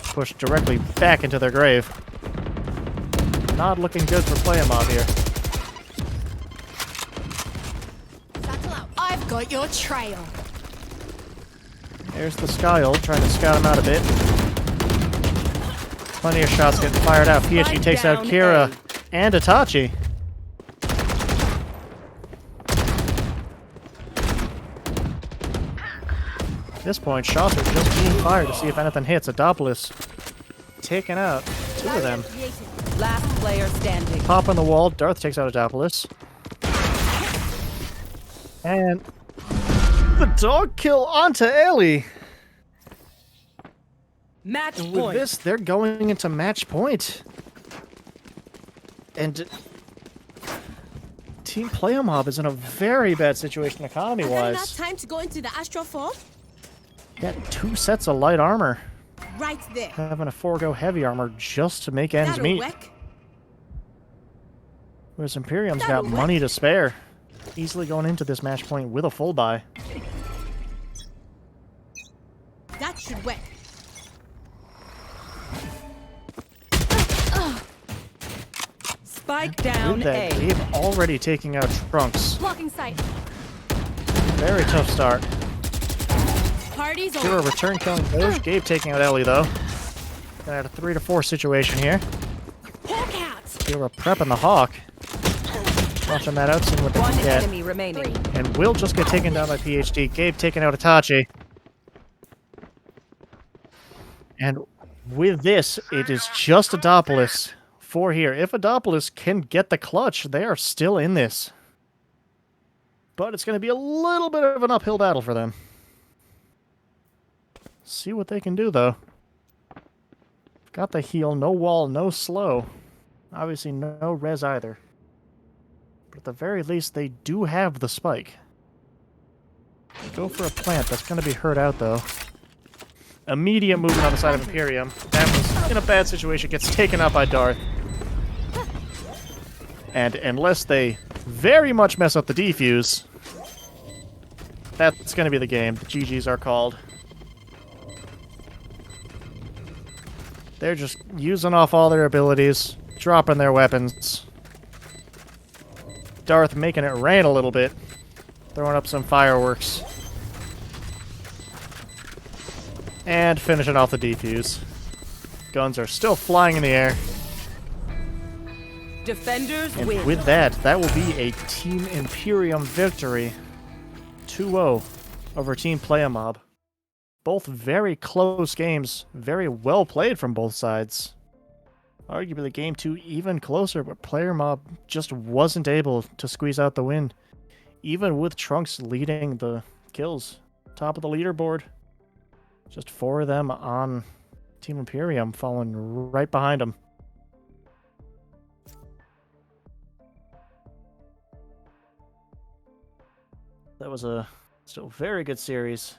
Pushed directly back into their grave. Not looking good for Playa Mob here. I've got your trail. There's the Skyl, trying to scout him out a bit. Plenty of shots getting fired out. PhD takes out Kira and Itachi. At this point, shots are just being fired to see if anything hits. Adopolis taking out 2 of them. Last player standing. Pop on the wall. Darth takes out Adopolis. And the dog kill onto Ellie. Match And point. with this, they're going into match point. And Team Playa Mob is in a very bad situation I've got enough economy-wise. time to go into the Astral Form. Got 2 sets of light armor. Right there. Having to forego heavy armor just to make ends That'll meet. work. Whereas Imperium's got That'll work. money to spare. Easily going into this match point with a full buy. That should work. Spike down With that, A. Gabe already taking out Trunks. Blocking sight. Very tough start. Party's Kira over. return killing Doge. Gabe taking out Ellie though. Got a 3-4 situation here. Hawk out. Kira prepping the Hawk. Watching that out, seeing what they One can get. enemy remaining. And will just get taken down by PhD. Gabe taking out Itachi. And with this, it is just Adopolis for here. If Adopolis can get the clutch, they are still in this. But it's going to be a little bit of an uphill battle for them. See what they can do, though. Got the heal, no wall, no slow. Obviously, no res either. But at the very least, they do have the spike. Go for a plant. That's going to be hurt out, though. Immediate movement on the side of Imperium. That was in a bad situation. Gets taken out by Darth. And unless they very much mess up the defuse, that's going to be the game. The GGs are called. They're just using off all their abilities, dropping their weapons. Darth making it rain a little bit, throwing up some fireworks. And finishing off the defuse. Guns are still flying in the air. Defenders And win. with that, that will be a Team Imperium victory. 2-0 over Team Playa Mob. Both very close games, very well played from both sides. Arguably game 2 even closer, but Playa Mob just wasn't able to squeeze out the win. Even with Trunks leading the kills. Top of the leaderboard. Just 4 of them on Team Imperium, following right behind them. That was a still very good series.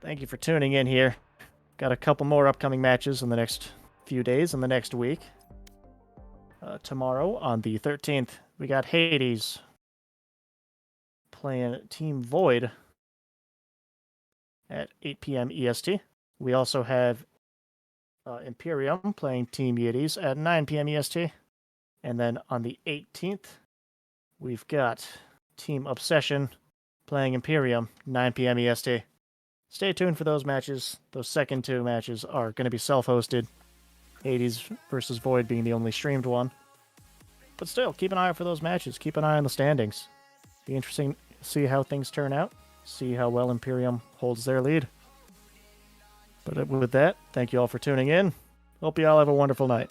Thank you for tuning in here. Got a couple more upcoming matches in the next few days, in the next week. Tomorrow, on the 13th, we got Hades playing Team Void at 8 p.m. EST. We also have Imperium playing Team Yetis at 9 p.m. EST. And then on the 18th, we've got Team Obsession playing Imperium, 9 p.m. EST. Stay tuned for those matches. Those second 2 matches are going to be self-hosted. Hades versus Void being the only streamed one. But still, keep an eye out for those matches. Keep an eye on the standings. Be interesting to see how things turn out. See how well Imperium holds their lead. But with that, thank you all for tuning in. Hope you all have a wonderful night.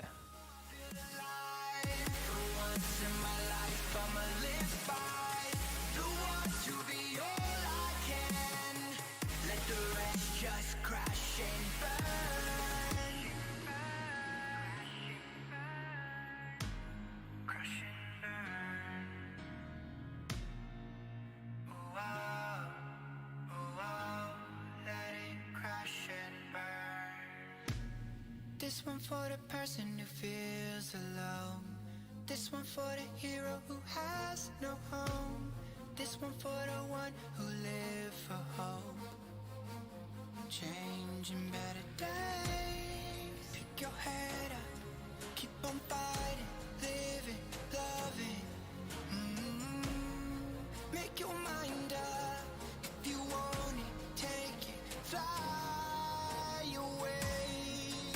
Just crash and burn. This one for the person who feels alone. This one for the hero who has no home. This one for the one who live for hope. Changing better days. Pick your head up, keep on fighting, living, loving. Make your mind up. If you want it, take it, fly away,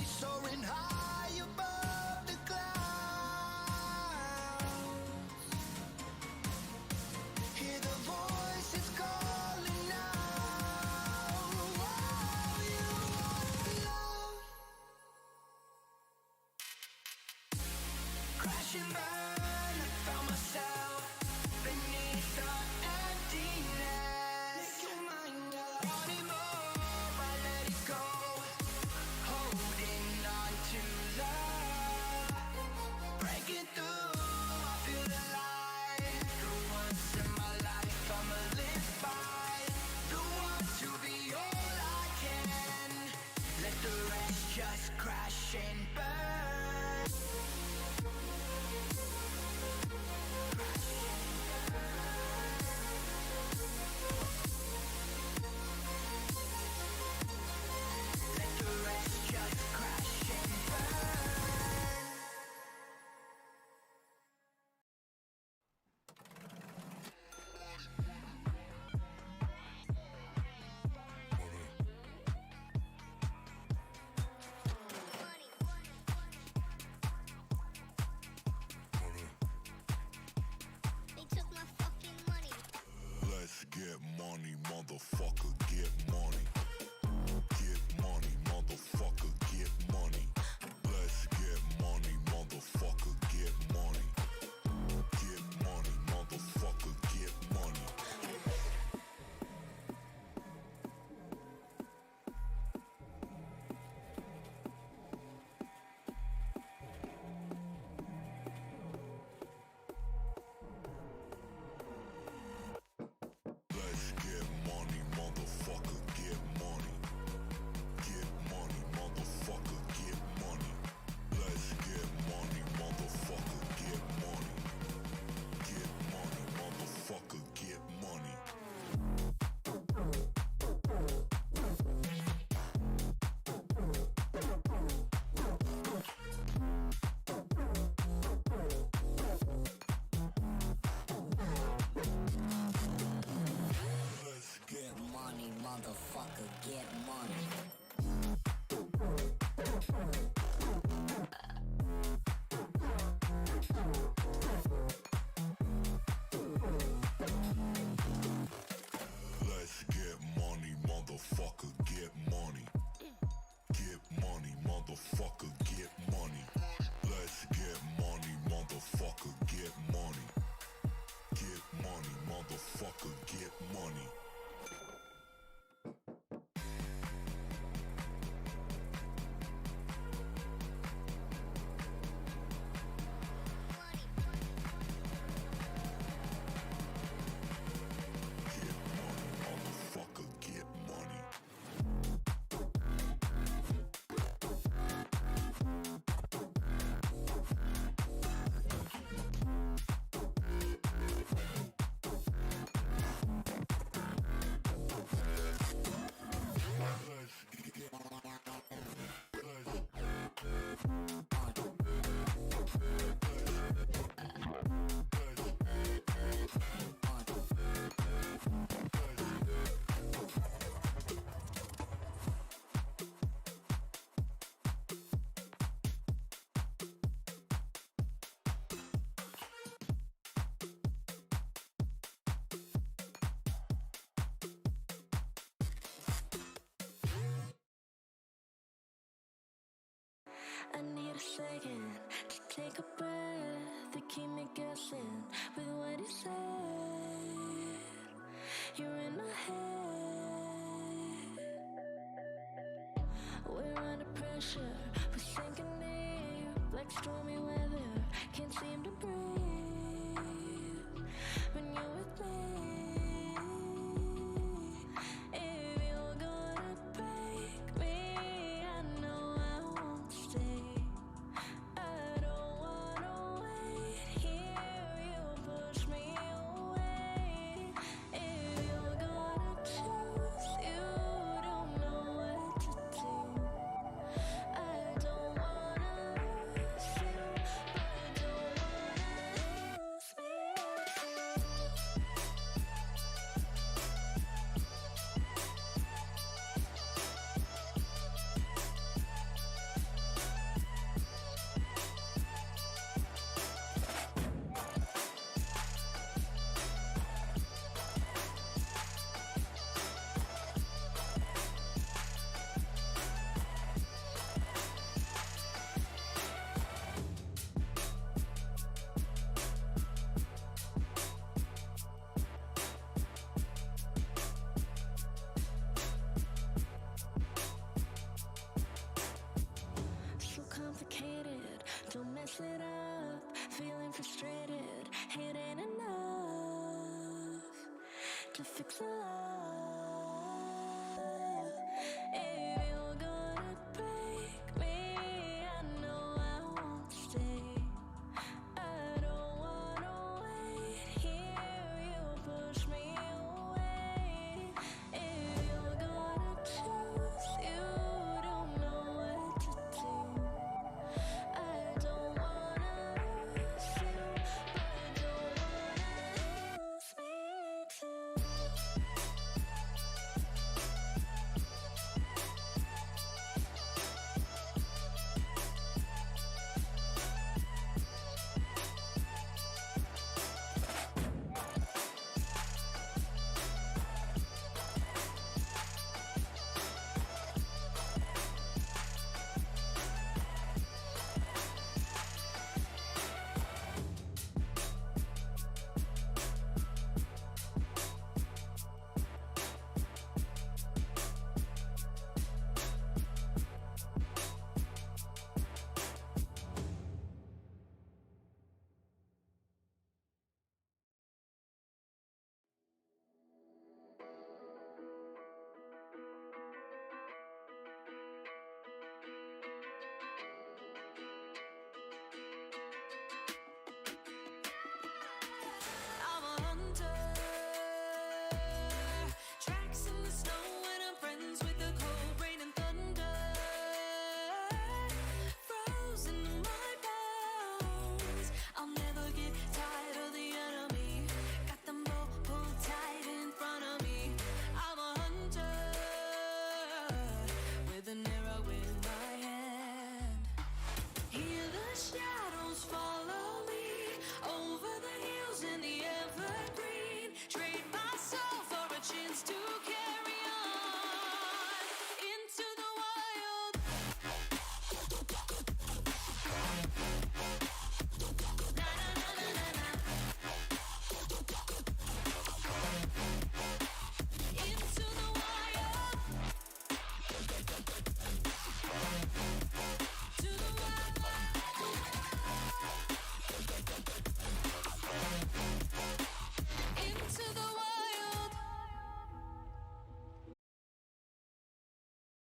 soaring high above the clouds. Hear the voices calling out. Oh, you want love? Crash and burn, I found myself beneath the emptiness. Make your mind up. Wanting more, I let it go. Holding on to love. Breaking through, I feel alive. For once in my life, I'ma live by the want to be all I can. Let the rest just crash and burn. Let the rest just crash and burn. They took my fucking money. Let's get money, motherfucker, get money. Get money, motherfucker, get money. Let's get money, motherfucker, get money. Get money, motherfucker, get money. Let's get money, motherfucker, get money. Get money, motherfucker, get money. Let's get money, motherfucker, get money. Get money, motherfucker, get money. Let's get Money, motherfucker, get money. Let's get money, motherfucker, get money. Get money, motherfucker, get money. Let's get money, motherfucker, get money. Get money, motherfucker, get money. Get money, motherfucker, get money. I need a second to take a breath to keep me guessing with what you said. You're in my head. We're under pressure, we're sinking deep like stormy weather. Can't seem to breathe when you're with me. If you're gonna break me, I know I won't stay. frustrated, it ain't enough to fix a love.